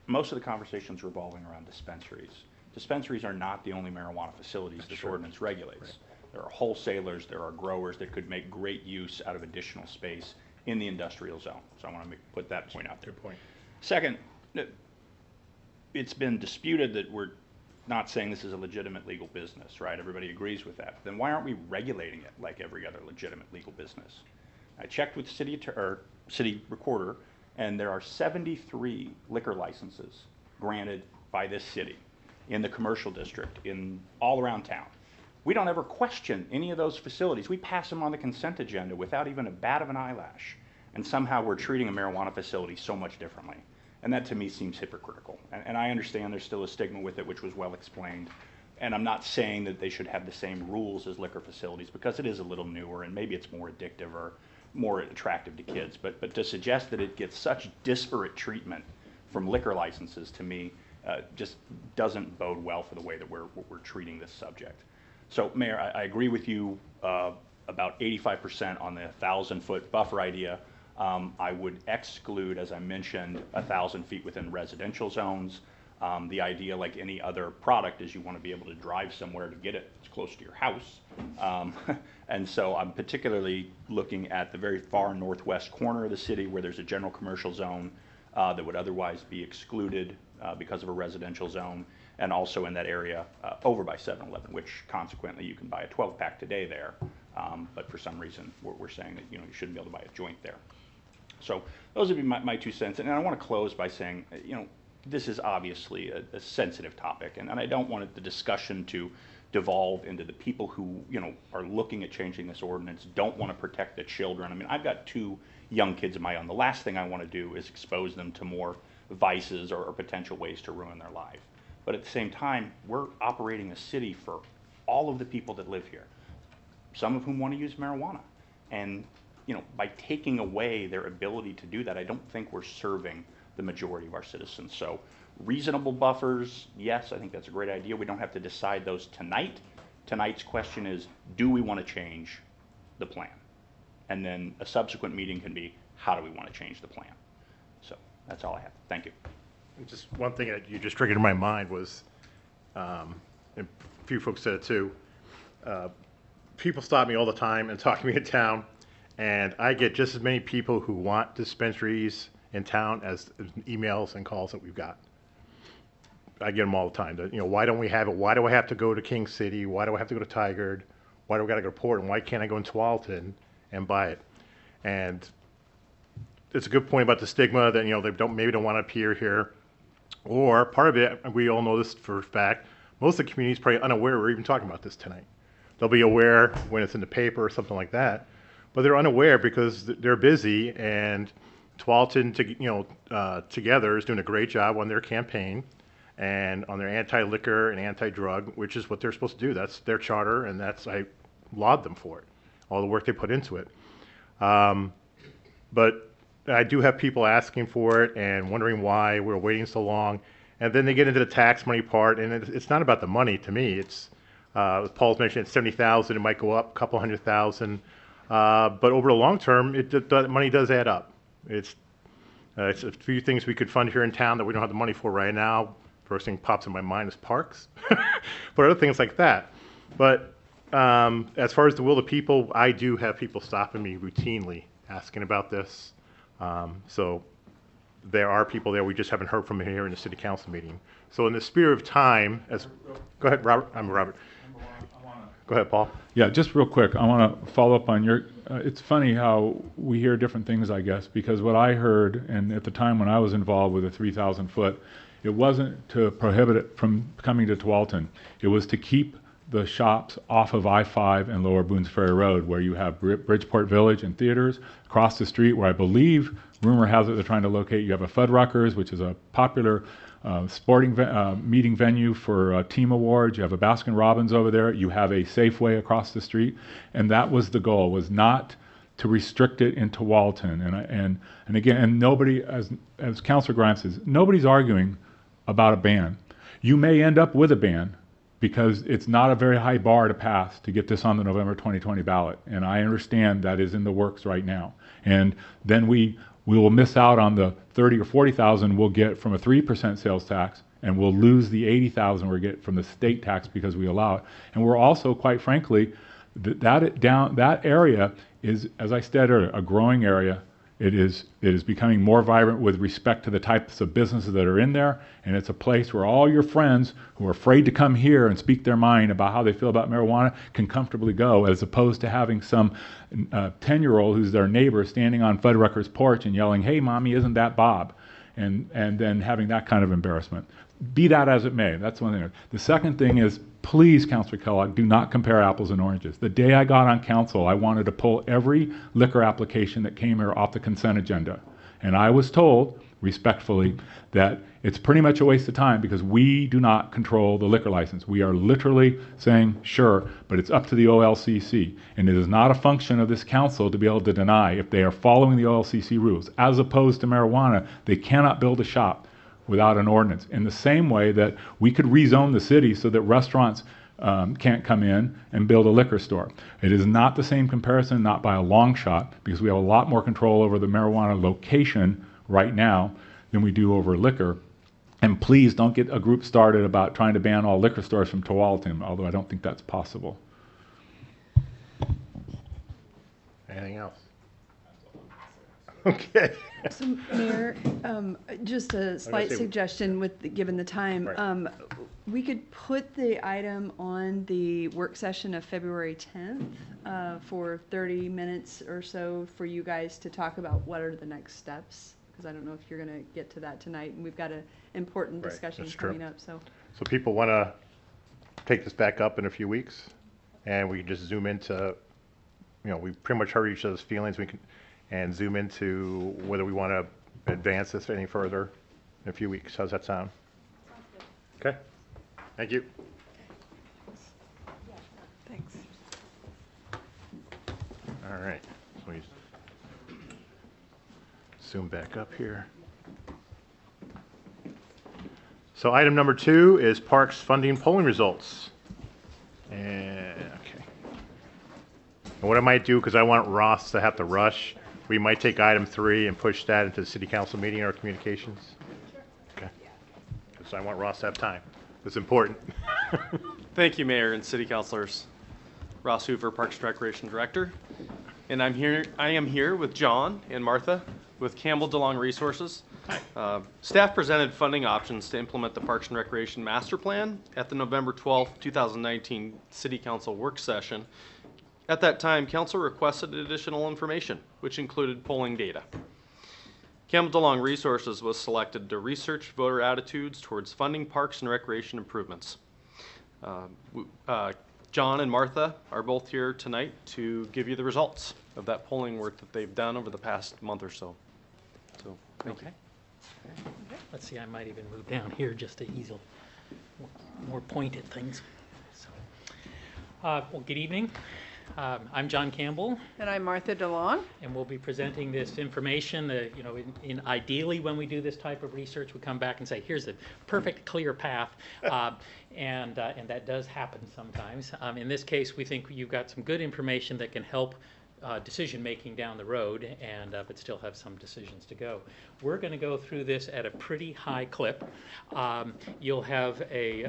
most of the conversations revolving around dispensaries. Dispensaries are not the only marijuana facilities this ordinance regulates. Right. There are wholesalers, there are growers that could make great use out of additional space in the industrial zone. So I want to put that point out there. Good point. Second, it's been disputed that we're not saying this is a legitimate legal business, right? Everybody agrees with that. Then why aren't we regulating it like every other legitimate legal business? I checked with the city recorder, and there are 73 liquor licenses granted by this city in the commercial district in all around town. We don't ever question any of those facilities. We pass them on the consent agenda without even a bat of an eyelash. And somehow we're treating a marijuana facility so much differently. And that to me seems hypocritical. And I understand there's still a stigma with it, which was well explained. And I'm not saying that they should have the same rules as liquor facilities because it is a little newer and maybe it's more addictive or more attractive to kids. But to suggest that it gets such disparate treatment from liquor licenses to me just doesn't bode well for the way that we're treating this subject. So, Mayor, I agree with you about 85% on the 1,000-foot buffer idea. I would exclude, as I mentioned, 1,000 feet within residential zones. The idea, like any other product, is you want to be able to drive somewhere to get it as close to your house. And so I'm particularly looking at the very far northwest corner of the city where there's a general commercial zone that would otherwise be excluded because of a residential zone, and also in that area over by 7-Eleven, which consequently you can buy a 12-pack today there. But for some reason, we're saying that you shouldn't be able to buy a joint there. So those would be my 2 cents. And I want to close by saying, this is obviously a sensitive topic, and I don't want the discussion to devolve into the people who, are looking at changing this ordinance, don't want to protect the children. I mean, I've got 2 young kids of my own. The last thing I want to do is expose them to more vices or potential ways to ruin their life. But at the same time, we're operating a city for all of the people that live here, some of whom want to use marijuana. And, by taking away their ability to do that, I don't think we're serving the majority of our citizens. So reasonable buffers, yes, I think that's a great idea. We don't have to decide those tonight. Tonight's question is, do we want to change the plan? And then a subsequent meeting can be, how do we want to change the plan? So that's all I have. Thank you. Just one thing that you just triggered in my mind was, and a few folks said it too, people stop me all the time and talk to me in town, and I get just as many people who want dispensaries in town as emails and calls that we've got. I get them all the time. Why don't we have it? Why do I have to go to King City? Why do I have to go to Tigard? Why do I got to go to Portland? Why can't I go in Tualatin and buy it? And it's a good point about the stigma that they maybe don't want to appear here. Or part of it, we all know this for a fact, most of the community is probably unaware we're even talking about this tonight. They'll be aware when it's in the paper or something like that, but they're unaware because they're busy, and Tualatin together is doing a great job on their campaign and on their anti-liquor and anti-drug, which is what they're supposed to do. That's their charter, and I laud them for it, all the work they put into it. But I do have people asking for it and wondering why we're waiting so long. And then they get into the tax money part, and it's not about the money to me. It's, as Paul's mentioned, it's 70,000, it might go up a couple $100,000. But over the long term, the money does add up. It's a few things we could fund here in town that we don't have the money for right now. First thing pops in my mind is parks, but other things like that. But as far as the will of the people, I do have people stopping me routinely asking about this. So there are people there, we just haven't heard from here in the city council meeting. So in the spirit of time, go ahead, Robert. I'm Robert. Go ahead, Paul. Yeah, just real quick, I want to follow up on your, it's funny how we hear different things, I guess, because what I heard, and at the time when I was involved with the 3,000 foot, it wasn't to prohibit it from coming to Tualatin. It was to keep the shops off of I-5 and Lower Boones Ferry Road, where you have Bridgeport Village and theaters. Across the street, where I believe, rumor has it, they're trying to locate, you have a Fuddruckers, which is a popular sporting meeting venue for team awards. You have a Baskin Robbins over there. You have a Safeway across the street. And that was the goal, was not to restrict it in Tualatin. And again, and nobody, as Councilor Grimes says, nobody's arguing about a ban. You may end up with a ban, because it's not a very high bar to pass to get this on the November 2020 ballot. And I understand that is in the works right now. And then we will miss out on the 30 or 40,000 we'll get from a 3% sales tax, and we'll lose the 80,000 we get from the state tax because we allow it. And we're also, quite frankly, that area is, as I said earlier, a growing area. It is becoming more vibrant with respect to the types of businesses that are in there, and it's a place where all your friends who are afraid to come here and speak their mind about how they feel about marijuana can comfortably go, as opposed to having some 10-year-old who's their neighbor standing on Fuddruckers' porch and yelling, "Hey, mommy, isn't that Bob?" and then having that kind of embarrassment. Be that as it may, that's one thing. The second thing is, please, Councilor Kellogg, do not compare apples and oranges. The day I got on council, I wanted to pull every liquor application that came here off the consent agenda. And I was told, respectfully, that it's pretty much a waste of time because we do not control the liquor license. We are literally saying, sure, but it's up to the OLCC. And it is not a function of this council to be able to deny if they are following the OLCC rules. As opposed to marijuana, they cannot build a shop without an ordinance. In the same way that we could rezone the city so that restaurants can't come in and build a liquor store. It is not the same comparison, not by a long shot, because we have a lot more control over the marijuana location right now than we do over liquor. And please don't get a group started about trying to ban all liquor stores from Tualatin, although I don't think that's possible. Anything else? Okay. So, Mayor, just a slight say- suggestion given the time. Right. We could put the item on the work session of February 10th for 30 minutes or so for you guys to talk about what are the next steps. Because I don't know if you're going to get to that tonight, and we've got an important Right, discussion that's true. coming up. So So people want to take this back up in a few weeks, and we can just zoom into, we pretty much heard each other's feelings. We can, and zoom into whether we want to advance this any further in a few weeks. How's that sound? Okay. Thank you. Thanks. All right. So we zoom back up here. So item number 2 is Parks funding polling results. And, okay. And what I might do, because I want Ross to have to rush, we might take item 3 and push that into the city council meeting or communications. Okay. Because I want Ross to have time. It's important. Thank you, Mayor and City Councilors. Ross Hoover, Parks and Recreation Director. And I am here with John and Martha with Campbell DeLong Resources. Staff presented funding options to implement the Parks and Recreation Master Plan at the November 12th, 2019 City Council work session. At that time, Council requested additional information, which included polling data. Campbell DeLong Resources was selected to research voter attitudes towards funding parks and recreation improvements. John and Martha are both here tonight to give you the results of that polling work that they've done over the past month or so. So, thank you. Let's see, I might even move down here just to ease more pointed things. So, well, good evening. I'm John Campbell, And I'm Martha DeLong. and we'll be presenting this information. In ideally, when we do this type of research, we come back and say, here's the perfect, clear path, and that does happen sometimes. In this case, we think you've got some good information that can help decision-making down the road, but still have some decisions to go. We're going to go through this at a pretty high clip. You'll have a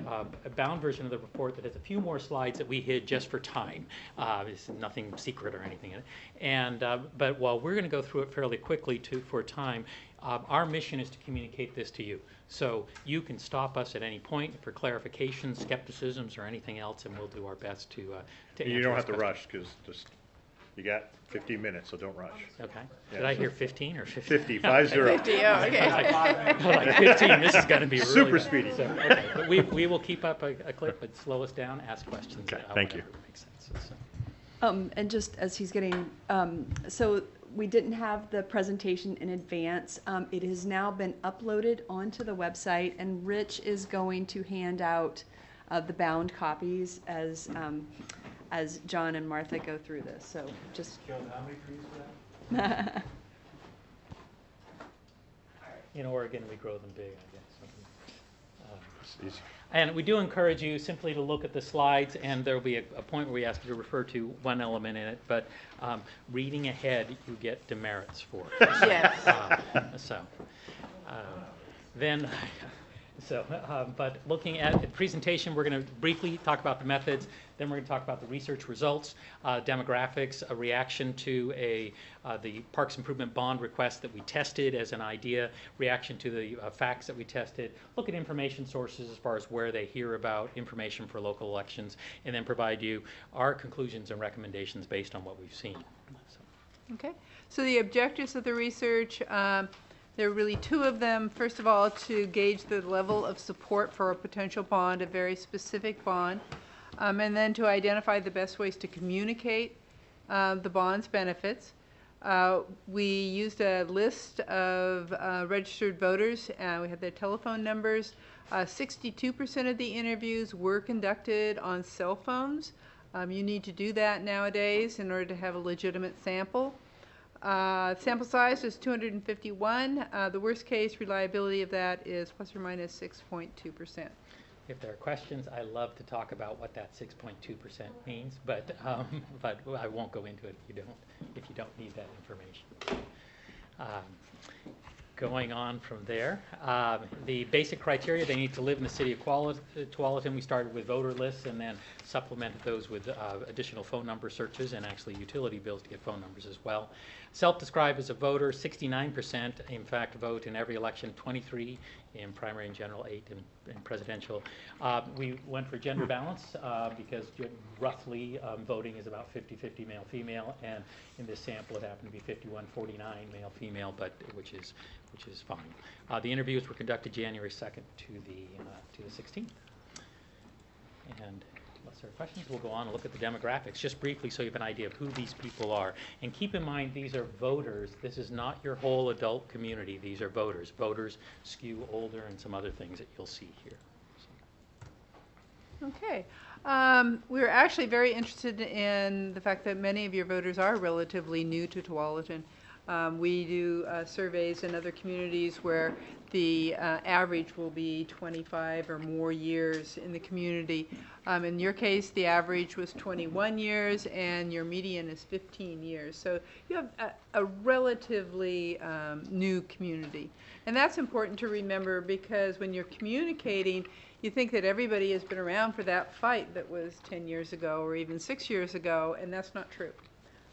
bound version of the report that has a few more slides that we hid just for time. It's nothing secret or anything in it. But while we're going to go through it fairly quickly for time, our mission is to communicate this to you. So you can stop us at any point for clarifications, skepticisms, or anything else, and we'll do our best to answer. You don't have to those rush, because you got 15 minutes, so don't rush. Okay. Yeah, Did I so- hear 15 or 50? 50, 50. 50, oh, okay. Like 15, this is going to be really Super bad. speedy. So, okay, but we will keep up a clip, but slow us down, ask questions. Okay, thank you. whenever it makes sense. So- And just as he's getting, so we didn't have the presentation in advance. It has now been uploaded onto the website, and Rich is going to hand out the bound copies as John and Martha go through this. So just. In Oregon, we grow them big, I guess. It's easy. And we do encourage you simply to look at the slides, and there will be a point where we ask you to refer to one element in it, but reading ahead, you get demerits for. Yes. But looking at the presentation, we're going to briefly talk about the methods, then we're going to talk about the research results, demographics, a reaction to the Parks Improvement Bond request that we tested as an idea, reaction to the facts that we tested, look at information sources as far as where they hear about information for local elections, and then provide you our conclusions and recommendations based on what we've seen. Okay, so the objectives of the research, there are really two of them. First of all, to gauge the level of support for a potential bond, a very specific bond, and then to identify the best ways to communicate the bond's benefits. We used a list of registered voters. We had their telephone numbers. 62% of the interviews were conducted on cell phones. You need to do that nowadays in order to have a legitimate sample. Sample size is 251. The worst case reliability of that is plus or minus 6.2%. If there are questions, I love to talk about what that 6.2% means, but I won't go into it if you don't need that information. Going on from there, the basic criteria, they need to live in the city of Tualatin. We started with voter lists and then supplemented those with additional phone number searches and actually utility bills to get phone numbers as well. Self-described as a voter, 69% in fact vote in every election, 23 in primary and general, 8 in presidential. We went for gender balance because roughly voting is about 50-50 male-female, and in this sample it happened to be 51-49 male-female, but which is fine. The interviews were conducted January 2nd to the 16th. And unless there are questions, we'll go on and look at the demographics just briefly so you have an idea of who these people are. And keep in mind, these are voters. This is not your whole adult community. These are voters. Voters skew older and some other things that you'll see here. Okay. We were actually very interested in the fact that many of your voters are relatively new to Tualatin. We do surveys in other communities where the average will be 25 or more years in the community. In your case, the average was 21 years and your median is 15 years. So you have a relatively new community. And that's important to remember because when you're communicating, you think that everybody has been around for that fight that was 10 years ago or even 6 years ago, and that's not true.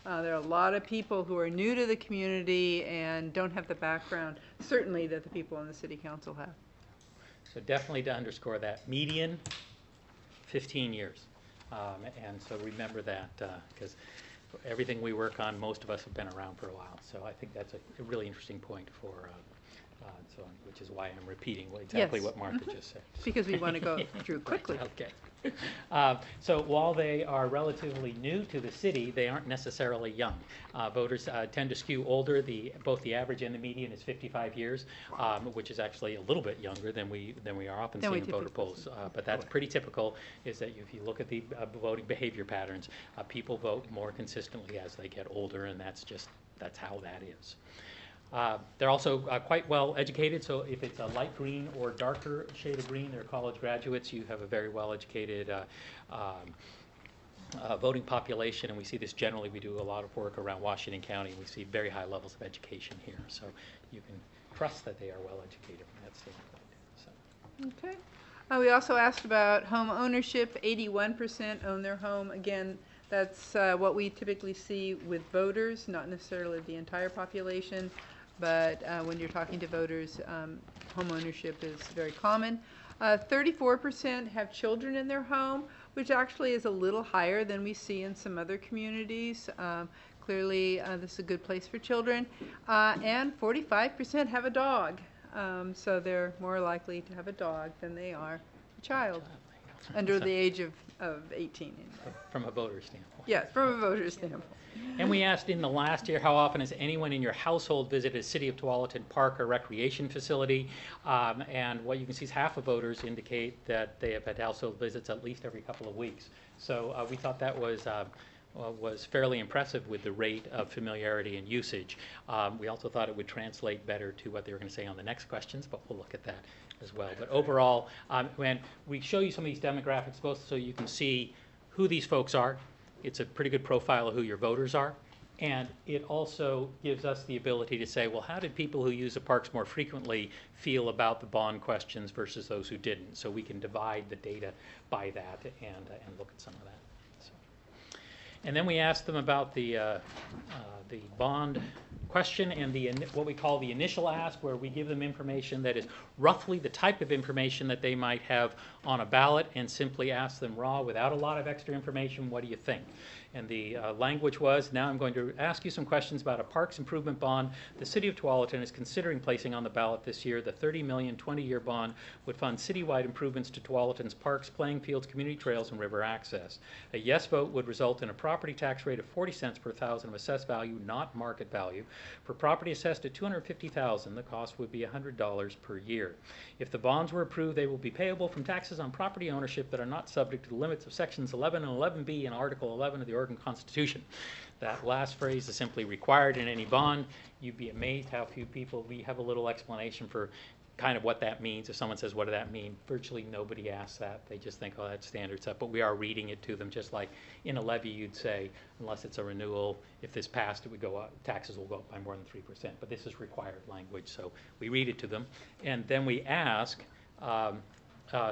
There are a lot of people who are new to the community and don't have the background, certainly, that the people on the city council have. So definitely to underscore that, median, 15 years. And so remember that because everything we work on, most of us have been around for a while. So I think that's a really interesting point for which is why I'm repeating exactly Yes. what Martha just said. Because we want to go through quickly. Okay. So while they are relatively new to the city, they aren't necessarily young. Voters tend to skew older. Both the average and the median is 55 years, which is actually a little bit younger than we are often Than we seeing in voter typically polls. But that's pretty typical. Is that if you look at the voting behavior patterns, people vote more consistently as they get older, and that's how that is. They're also quite well educated, so if it's a light green or darker shade of green, they're college graduates, you have a very well educated voting population, and we see this generally. We do a lot of work around Washington County, and we see very high levels of education here, so you can trust that they are well educated from that standpoint. So. Okay. We also asked about home ownership. 81% own their home. Again, that's what we typically see with voters, not necessarily the entire population, but when you're talking to voters, home ownership is very common. 34% have children in their home, which actually is a little higher than we see in some other communities. Clearly, this is a good place for children. And 45% have a dog. So they're more likely to have a dog than they are a child under the age of 18. From a voter standpoint. Yes, from a voter standpoint. And we asked in the last year, how often has anyone in your household visited a City of Tualatin park or recreation facility? And what you can see is half of voters indicate that they have had household visits at least every couple of weeks. So we thought that was fairly impressive with the rate of familiarity and usage. We also thought it would translate better to what they were going to say on the next questions, but we'll look at that as well. But overall, when we show you some of these demographics, both so you can see who these folks are, it's a pretty good profile of who your voters are, and it also gives us the ability to say, well, how did people who use the parks more frequently feel about the bond questions versus those who didn't? So we can divide the data by that and look at some of that. And then we asked them about the bond question and what we call the initial ask, where we give them information that is roughly the type of information that they might have on a ballot, and simply ask them raw, without a lot of extra information, what do you think? And the language was, now I'm going to ask you some questions about a parks improvement bond the City of Tualatin is considering placing on the ballot this year. The $30 million 20-year bond would fund citywide improvements to Tualatin's parks, playing fields, community trails, and river access. A yes vote would result in a property tax rate of 40 cents per thousand of assessed value, not market value. For property assessed at $250,000, the cost would be $100 per year. If the bonds were approved, they will be payable from taxes on property ownership that are not subject to the limits of Sections 11 and 11B and Article 11 of the Oregon Constitution. That last phrase is simply required in any bond. You'd be amazed how few people, we have a little explanation for kind of what that means. If someone says, what does that mean? Virtually nobody asks that. They just think, oh, that's standard stuff. But we are reading it to them, just like in a levy you'd say, unless it's a renewal, if this passed, it would go up, taxes will go up by more than 3%. But this is required language, so we read it to them. And then we ask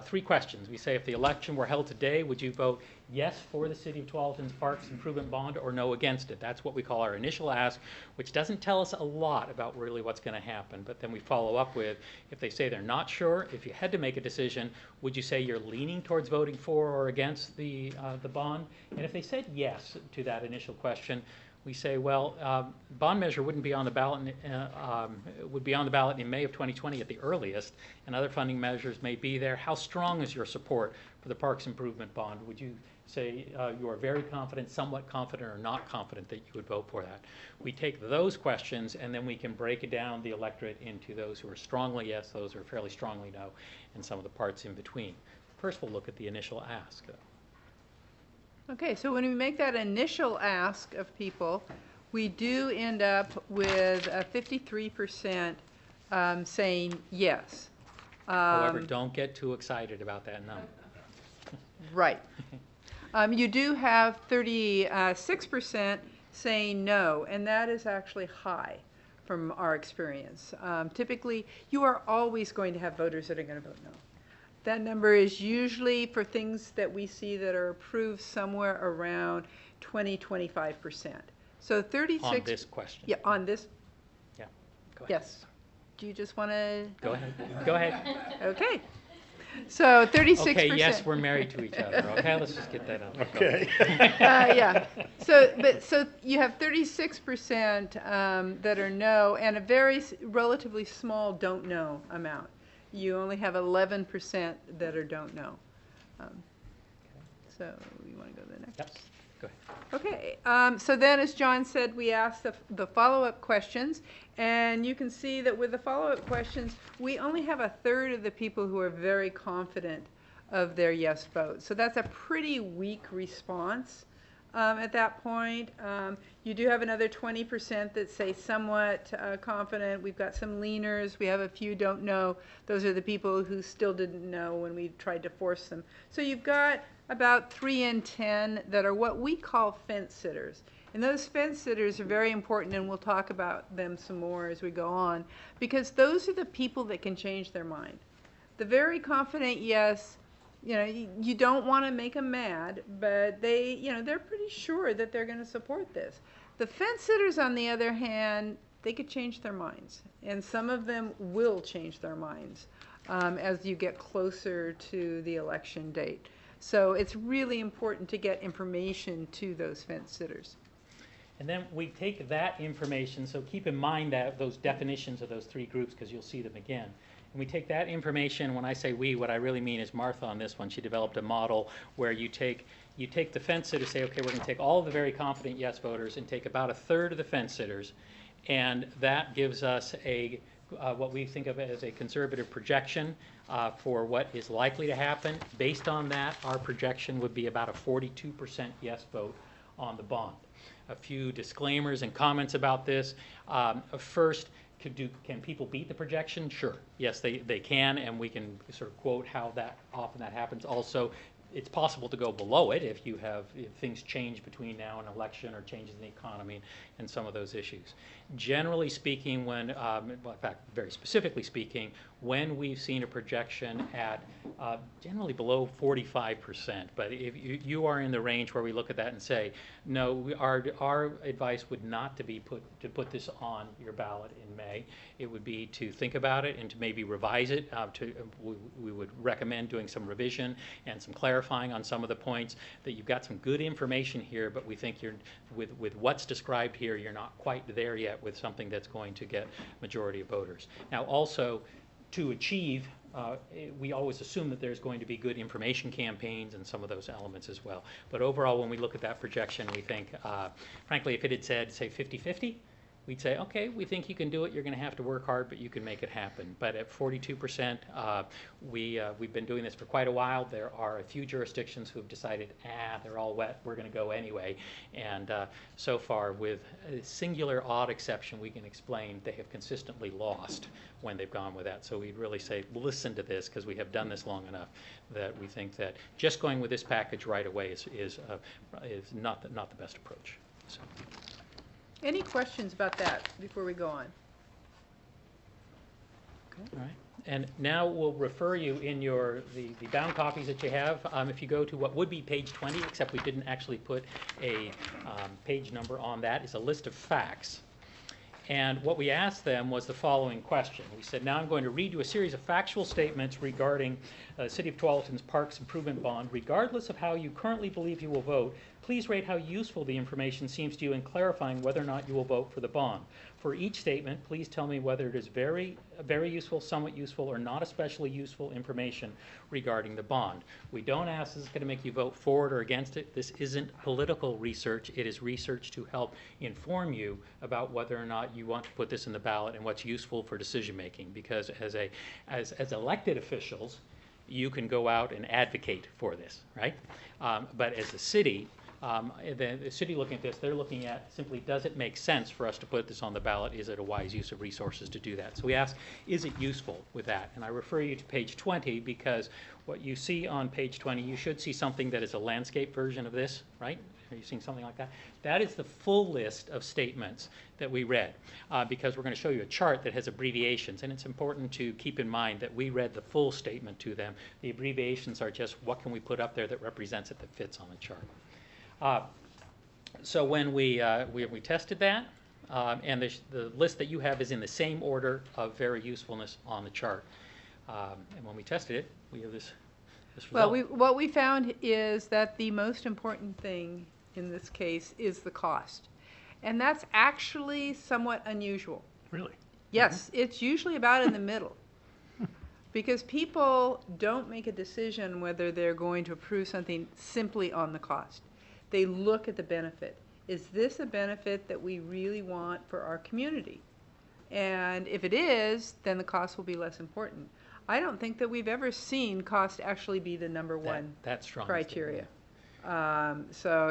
three questions. We say, if the election were held today, would you vote yes for the City of Tualatin's Parks Improvement Bond or no against it? That's what we call our initial ask, which doesn't tell us a lot about really what's going to happen. But then we follow up with, if they say they're not sure, if you had to make a decision, would you say you're leaning towards voting for or against the bond? And if they said yes to that initial question, we say, well, bond measure wouldn't be on the ballot, would be on the ballot in May of 2020 at the earliest, and other funding measures may be there. How strong is your support for the Parks Improvement Bond? Would you say you are very confident, somewhat confident, or not confident that you would vote for that? We take those questions, and then we can break it down, the electorate, into those who are strongly yes, those who are fairly strongly no, and some of the parts in between. First, we'll look at the initial ask. Okay, so when we make that initial ask of people, we do end up with 53% saying yes. However, don't get too excited about that number. Right. You do have 36% saying no, and that is actually high from our experience. Typically, you are always going to have voters that are going to vote no. That number is usually for things that we see that are approved somewhere around 20-25%. So 36. On this question. Yeah, on this. Yeah. Go ahead. Yes. Do you just want to? Go ahead. Go ahead. Okay. So 36%. Okay, yes, we're married to each other, okay? Let's just get that out. Okay. Yeah. So you have 36% that are no, and a very relatively small don't know amount. You only have 11% that are don't know. So you want to go to the next? Yep, go ahead. Okay, so then, as John said, we asked the follow-up questions, and you can see that with the follow-up questions, we only have a third of the people who are very confident of their yes vote. So that's a pretty weak response at that point. You do have another 20% that say somewhat confident. We've got some leaners. We have a few don't know. Those are the people who still didn't know when we tried to force them. So you've got about 3 in 10 that are what we call fence sitters. And those fence sitters are very important, and we'll talk about them some more as we go on, because those are the people that can change their mind. The very confident yes, you know, you don't want to make them mad, but they, you know, they're pretty sure that they're going to support this. The fence sitters, on the other hand, they could change their minds, and some of them will change their minds as you get closer to the election date. So it's really important to get information to those fence sitters. And then we take that information, so keep in mind that those definitions of those 3 groups, because you'll see them again. And we take that information, when I say we, what I really mean is Martha on this one. She developed a model where you take the fence sitters, say, okay, we're going to take all of the very confident yes voters and take about a third of the fence sitters, and that gives us a what we think of as a conservative projection for what is likely to happen. Based on that, our projection would be about a 42% yes vote on the bond. A few disclaimers and comments about this. First, can people beat the projection? Sure. Yes, they can, and we can sort of quote how often that happens. Also, it's possible to go below it if things change between now and election, or changes in the economy and some of those issues. Generally speaking, in fact, very specifically speaking, when we've seen a projection at generally below 45%, but if you are in the range where we look at that and say, no, our advice would not to put this on your ballot in May. It would be to think about it and to maybe revise it. We would recommend doing some revision and some clarifying on some of the points, that you've got some good information here, but we think with what's described here, you're not quite there yet with something that's going to get majority of voters. Now, also, to achieve, we always assume that there's going to be good information campaigns and some of those elements as well. But overall, when we look at that projection, we think, frankly, if it had said, say, 50-50, we'd say, okay, we think you can do it. You're going to have to work hard, but you can make it happen. But at 42%, we've been doing this for quite a while. There are a few jurisdictions who have decided, they're all wet, we're going to go anyway. And so far, with a singular odd exception, we can explain they have consistently lost when they've gone with that. So we'd really say, listen to this, because we have done this long enough that we think that just going with this package right away is not the best approach. So. Any questions about that before we go on? Okay. All right. And now we'll refer you in the bound copies that you have. If you go to what would be page 20, except we didn't actually put a page number on that, is a list of facts. And what we asked them was the following question. We said, now I'm going to read you a series of factual statements regarding City of Tualatin's Parks Improvement Bond. Regardless of how you currently believe you will vote, please rate how useful the information seems to you in clarifying whether or not you will vote for the bond. For each statement, please tell me whether it is very useful, somewhat useful, or not especially useful information regarding the bond. We don't ask, is it going to make you vote for it or against it? This isn't political research. It is research to help inform you about whether or not you want to put this in the ballot and what's useful for decision making. Because as elected officials, you can go out and advocate for this, right? But as a city, the city looking at this, they're looking at simply, does it make sense for us to put this on the ballot? Is it a wise use of resources to do that? So we ask, is it useful with that? And I refer you to page 20, because what you see on page 20, you should see something that is a landscape version of this, right? Are you seeing something like that? That is the full list of statements that we read, because we're going to show you a chart that has abbreviations, and it's important to keep in mind that we read the full statement to them. The abbreviations are just what can we put up there that represents it, that fits on the chart. So when we tested that, and the list that you have is in the same order of very usefulness on the chart. And when we tested it, we have this Well, result. what we found is that the most important thing in this case is the cost. And that's actually somewhat unusual. Really? Yes, it's usually about in the middle. Because people don't make a decision whether they're going to approve something simply on the cost. They look at the benefit. Is this a benefit that we really want for our community? And if it is, then the cost will be less important. I don't think that we've ever seen cost actually be the number one That's strong. criteria. So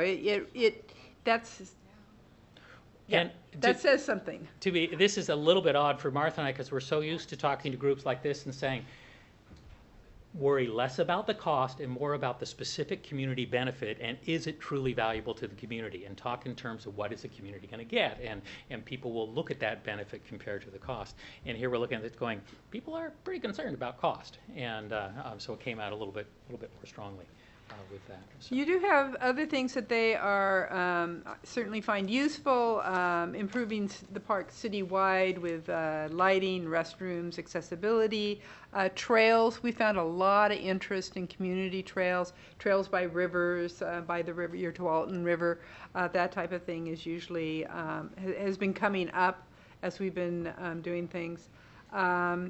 that's, yeah, And that says something. to be, this is a little bit odd for Martha and I because we're so used to talking to groups like this and saying, worry less about the cost and more about the specific community benefit and is it truly valuable to the community, and talk in terms of what is the community going to get, and people will look at that benefit compared to the cost. And here we're looking at it going, people are pretty concerned about cost, and so it came out a little bit more strongly with that. So. You do have other things that they are certainly find useful, improving the park citywide with lighting, restrooms, accessibility, trails. We found a lot of interest in community trails, trails by rivers, by the river, your Tualatin River, that type of thing is usually, has been coming up as we've been doing things.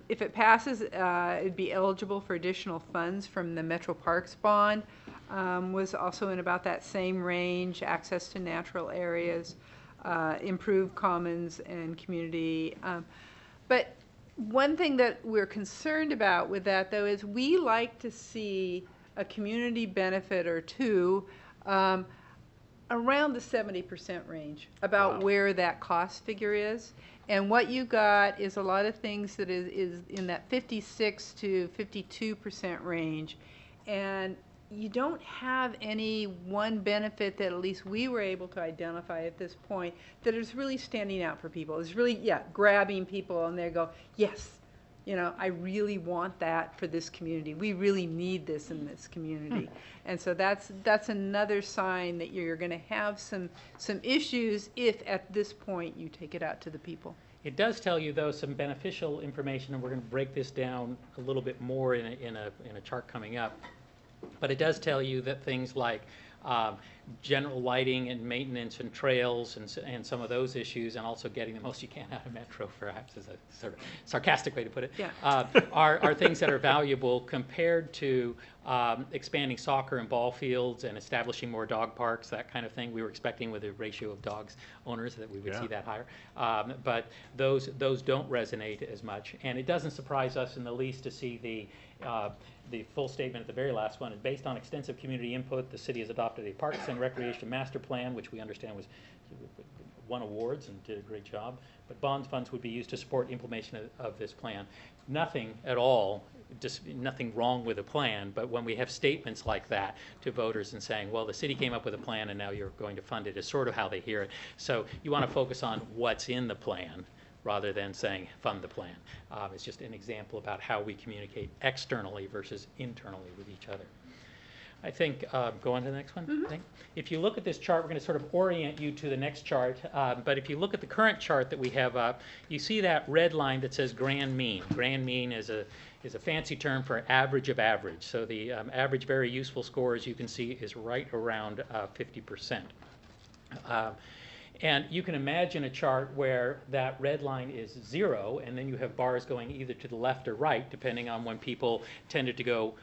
If it passes, it'd be eligible for additional funds from the Metro Parks bond. Was also in about that same range, access to natural areas, improved commons and community. But one thing that we're concerned about with that, though, is we like to see a community benefit or two around the 70% range, about where that cost figure is. And what you got is a lot of things that is in that 56 to 52% range. And you don't have any one benefit that at least we were able to identify at this point that is really standing out for people. It's really, grabbing people and they go, yes, I really want that for this community. We really need this in this community. And so that's another sign that you're going to have some issues if at this point you take it out to the people. It does tell you, though, some beneficial information, and we're going to break this down a little bit more in a chart coming up. But it does tell you that things like general lighting and maintenance and trails and some of those issues, and also getting the most you can out of Metro, perhaps is a sort of sarcastic way to put it, are things that are valuable compared to expanding soccer and ball fields and establishing more dog parks, that kind of thing. We were expecting with the ratio of dogs owners that we would see that higher. But those don't resonate as much. And it doesn't surprise us in the least to see the full statement at the very last one. Based on extensive community input, the city has adopted a Parks and Recreation Master Plan, which we understand won awards and did a great job. But bond funds would be used to support implementation of this plan. Nothing at all, just nothing wrong with a plan, but when we have statements like that to voters and saying, well, the city came up with a plan and now you're going to fund it, is sort of how they hear it. So you want to focus on what's in the plan rather than saying fund the plan. It's just an example about how we communicate externally versus internally with each other. I think, go on to the next one. I think. If you look at this chart, we're going to sort of orient you to the next chart. But if you look at the current chart that we have up, you see that red line that says grand mean. Grand mean is a fancy term for average of average. So the average very useful score, as you can see, is right around 50%. And you can imagine a chart where that red line is 0, and then you have bars going either to the left or right, depending on when people tended to go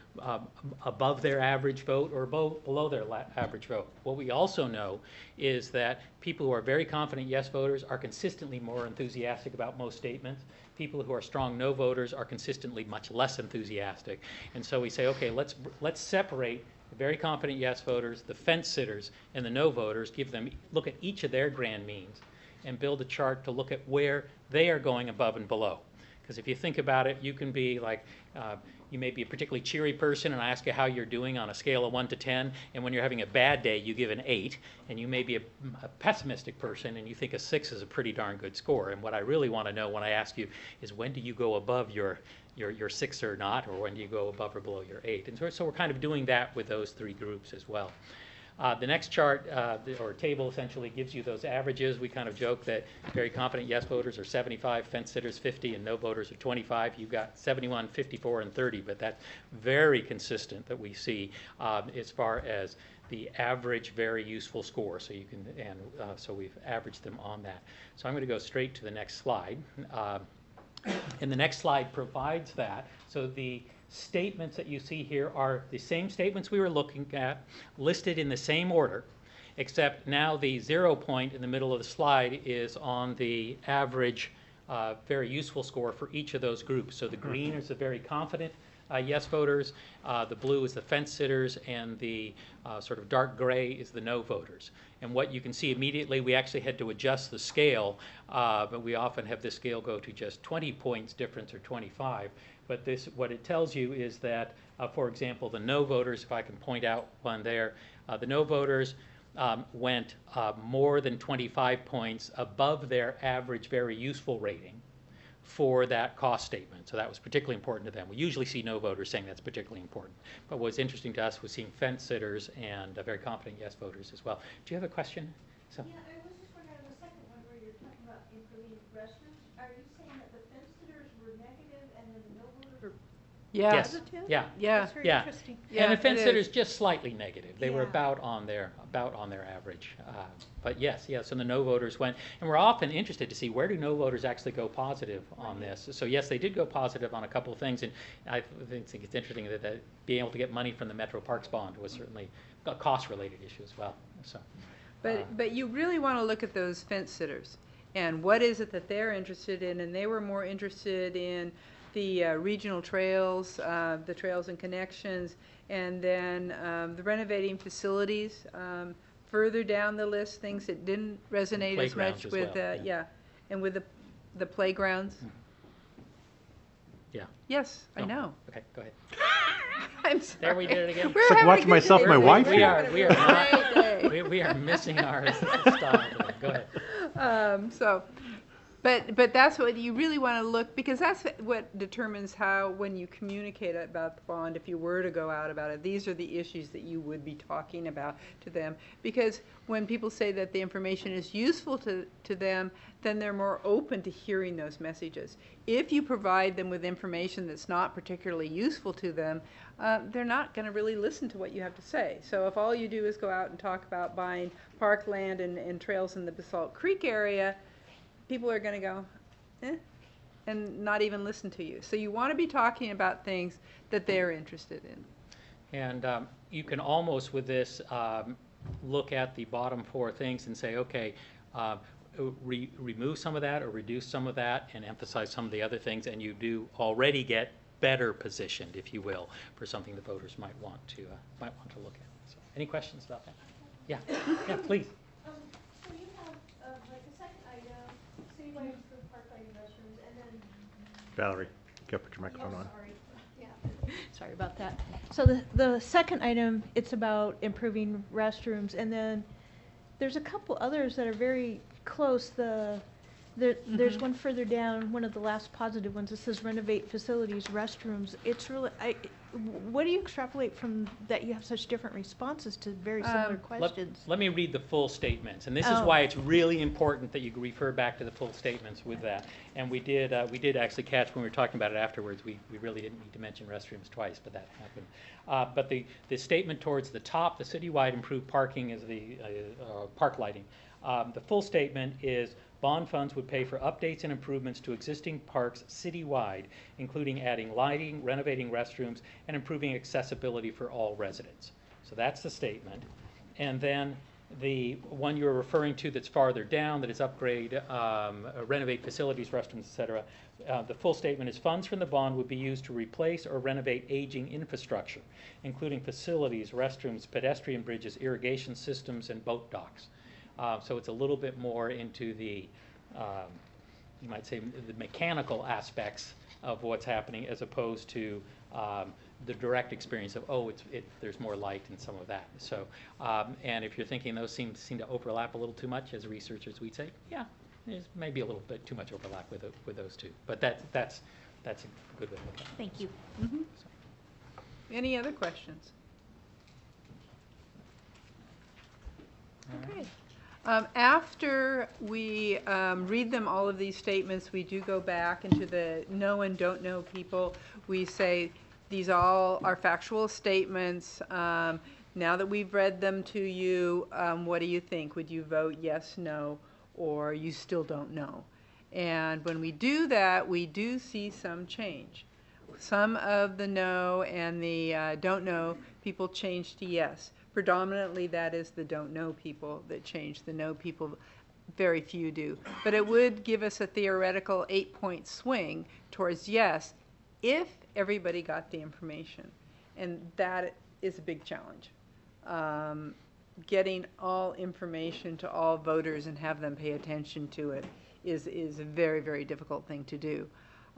above their average vote or below their average vote. What we also know is that people who are very confident yes voters are consistently more enthusiastic about most statements. People who are strong no voters are consistently much less enthusiastic. And so we say, okay, let's separate the very confident yes voters, the fence sitters, and the no voters, look at each of their grand means and build a chart to look at where they are going above and below. Because if you think about it, you can be like, you may be a particularly cheery person and I ask you how you're doing on a scale of 1 to 10, and when you're having a bad day, you give an 8, and you may be a pessimistic person and you think a 6 is a pretty darn good score. And what I really want to know when I ask you is, when do you go above your 6 or not, or when do you go above or below your 8? And so we're kind of doing that with those three groups as well. The next chart, or table, essentially gives you those averages. We kind of joke that very confident yes voters are 75, fence sitters 50, and no voters are 25. You've got 71, 54, and 30, but that's very consistent that we see as far as the average very useful score. So you can, and so we've averaged them on that. So I'm going to go straight to the next slide. And the next slide provides that. So the statements that you see here are the same statements we were looking at, listed in the same order, except now the 0 point in the middle of the slide is on the average very useful score for each of those groups. So the green is the very confident yes voters, the blue is the fence sitters, and the sort of dark gray is the no voters. And what you can see immediately, we actually had to adjust the scale, but we often have this scale go to just 20 points difference or 25. But this, what it tells you is that, for example, the no voters, if I can point out one there, the no voters went more than 25 points above their average very useful rating for that cost statement. So that was particularly important to them. We usually see no voters saying that's particularly important. But what's interesting to us was seeing fence sitters and very confident yes voters as well. Do you have a question? So. Yeah, I was just wondering on the second one where you're talking about improving restrooms, are you saying that the fence sitters were negative and then the no voters were Yeah. Yes. positive? Yeah. Yeah. That's very Yeah. interesting. Yeah, And the fence it sitters is. just slightly negative. They were Yeah. about on their average. But yes, so the no voters went, and we're often interested to see where do no voters actually go positive on this. So yes, they did go positive on a couple of things, and I think it's interesting that being able to get money from the Metro Parks bond was certainly a cost-related issue as well. So, But you really want to look at those fence sitters and what is it that they're interested in, and they were more interested in the regional trails, the trails and connections, and then the renovating facilities. Further down the list, things that didn't resonate as Playgrounds much as with, well, yeah. and with the playgrounds. yeah. Yes, I Oh, know. Okay, go ahead. I'm sorry. There we did it again. We're It's like having a watching good myself day. and my wife We here. are not. Great day. We are missing our style today. Go ahead. But that's what you really want to look, because that's what determines how, when you communicate about the bond, if you were to go out about it, these are the issues that you would be talking about to them. Because when people say that the information is useful to them, then they're more open to hearing those messages. If you provide them with information that's not particularly useful to them, they're not going to really listen to what you have to say. So if all you do is go out and talk about buying parkland and trails in the Basalt Creek area, people are going to go, and not even listen to you. So you want to be talking about things that they're interested in. And you can almost, with this, look at the bottom four things and say, okay, remove some of that or reduce some of that and emphasize some of the other things, and you do already get better positioned, if you will, for something the voters might want to look at. So, any questions about that? Yeah, yeah, please. So you have, like the second item, citywide improved park lighting restrooms, and then. Valerie, you gotta put your microphone on. Sorry. Yeah. Sorry about that. So the second item, it's about improving restrooms, and then there's a couple others that are very close. There's one further down, one of the last positive ones. It says renovate facilities, restrooms. It's really, what do you extrapolate from that you have such different responses to very similar questions? Let me read the full statements, and this is why it's really important that you refer back to the full statements with that. And we did actually catch when we were talking about it afterwards. We really didn't need to mention restrooms twice, but that happened. But the statement towards the top, the citywide improved parking is the park lighting. The full statement is bond funds would pay for updates and improvements to existing parks citywide, including adding lighting, renovating restrooms, and improving accessibility for all residents. So that's the statement. And then the one you're referring to that's farther down, that is upgrade, renovate facilities, restrooms, et cetera. The full statement is funds from the bond would be used to replace or renovate aging infrastructure, including facilities, restrooms, pedestrian bridges, irrigation systems, and boat docks. So it's a little bit more into the, you might say, the mechanical aspects of what's happening, as opposed to the direct experience of, there's more light and some of that. So, and if you're thinking those seem to overlap a little too much, as researchers we'd say, yeah, there's maybe a little bit too much overlap with those two. But that's a good way to look at it. Thank you. Any other questions? Okay. After we read them, all of these statements, we do go back into the know and don't know people. We say, these all are factual statements. Now that we've read them to you, what do you think? Would you vote yes, no, or you still don't know? And when we do that, we do see some change. Some of the no and the don't know people change to yes. Predominantly, that is the don't know people that change. The no people, very few do. But it would give us a theoretical 8-point swing towards yes if everybody got the information. And that is a big challenge. Getting all information to all voters and have them pay attention to it is a very, very difficult thing to do.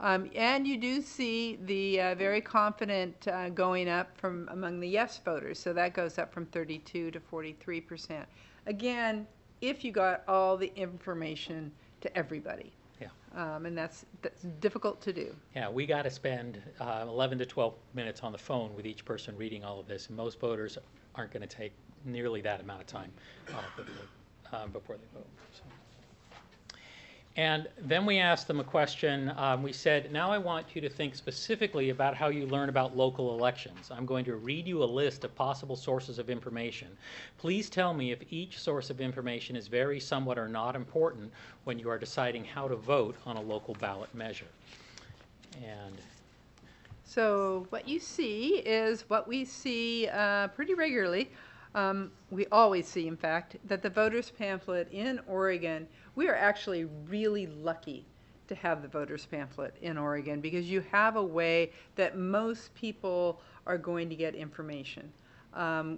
And you do see the very confident going up from among the yes voters. So that goes up from 32 to 43%. Again, if you got all the information to everybody. Yeah. And that's difficult to do. Yeah, we got to spend 11 to 12 minutes on the phone with each person reading all of this, and most voters aren't going to take nearly that amount of time before they vote. So. And then we asked them a question. We said, now I want you to think specifically about how you learn about local elections. I'm going to read you a list of possible sources of information. Please tell me if each source of information is very, somewhat, or not important when you are deciding how to vote on a local ballot measure. And so what you see is what we see pretty regularly. We always see, in fact, that the voters pamphlet in Oregon, we are actually really lucky to have the voters pamphlet in Oregon because you have a way that most people are going to get information.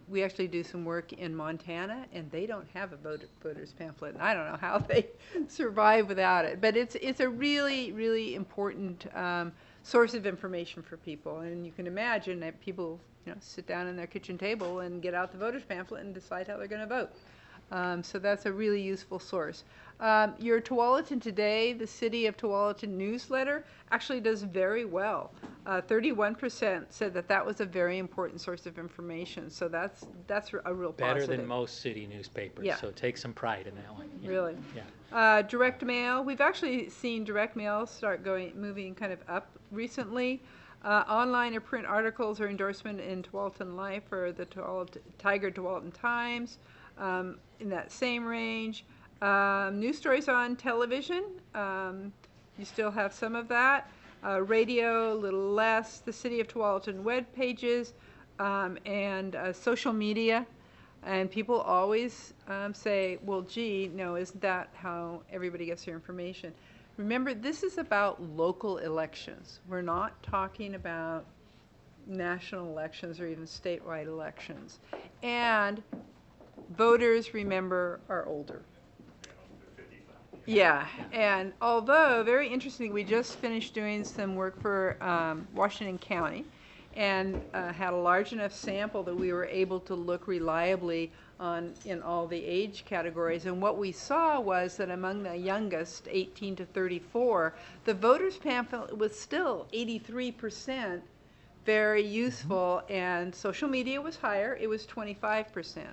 We actually do some work in Montana, and they don't have a voters pamphlet, and I don't know how they survive without it. But it's a really, really important source of information for people, and you can imagine that people sit down in their kitchen table and get out the voters pamphlet and decide how they're going to vote. So that's a really useful source. Your Tualatin Today, the City of Tualatin newsletter, actually does very well. 31% said that was a very important source of information. So that's a real positive. better than most city newspapers. Yeah. So take some pride in that one. Yeah. Really. Yeah. Direct mail. We've actually seen direct mail start moving kind of up recently. Online or print articles or endorsement in Tualatin Life or the Tiger Tualatin Times in that same range. News stories on television, you still have some of that. Radio, a little less. The City of Tualatin web pages and social media. And people always say, well, gee, no, isn't that how everybody gets their information? Remember, this is about local elections. We're not talking about national elections or even statewide elections. And voters, remember, are older. Yeah, and although, very interesting, we just finished doing some work for Washington County and had a large enough sample that we were able to look reliably in all the age categories. And what we saw was that among the youngest, 18 to 34, the voters pamphlet was still 83% very useful, and social media was higher, it was 25%.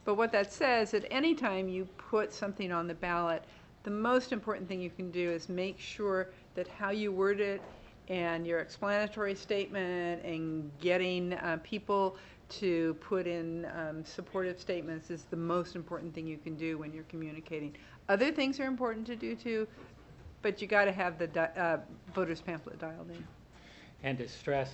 But what that says, at any time you put something on the ballot, the most important thing you can do is make sure that how you word it and your explanatory statement and getting people to put in supportive statements is the most important thing you can do when you're communicating. Other things are important to do too, but you got to have the voters pamphlet dialed in. And to stress,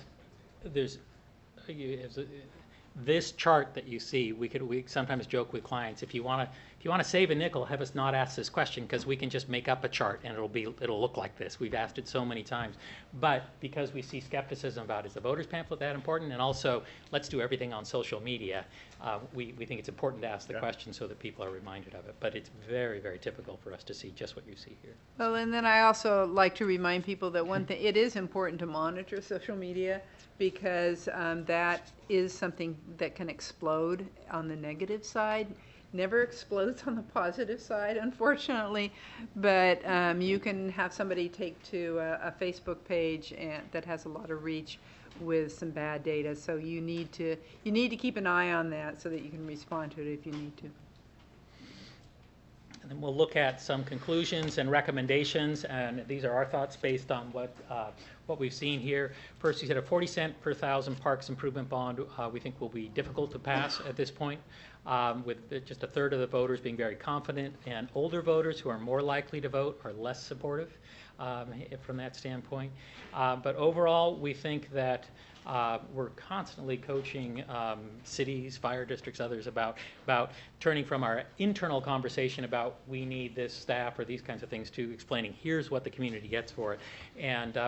this chart that you see, we sometimes joke with clients, if you want to save a nickel, have us not ask this question because we can just make up a chart and it'll look like this. We've asked it so many times. But because we see skepticism about is the voters pamphlet that important, and also let's do everything on social media, we think it's important to ask the question so that people are reminded of it. But it's very, very typical for us to see just what you see here. Well, and then I also like to remind people that one thing, it is important to monitor social media because that is something that can explode on the negative side. Never explodes on the positive side, unfortunately, but you can have somebody take to a Facebook page that has a lot of reach with some bad data. So you need to keep an eye on that so that you can respond to it if you need to. And then we'll look at some conclusions and recommendations, and these are our thoughts based on what we've seen here. First, we said a 40-cent per thousand parks improvement bond we think will be difficult to pass at this point, with just a third of the voters being very confident, and older voters who are more likely to vote are less supportive from that standpoint. But overall, we think that we're constantly coaching cities, fire districts, others about turning from our internal conversation about we need this staff or these kinds of things to explaining here's what the community gets for it. And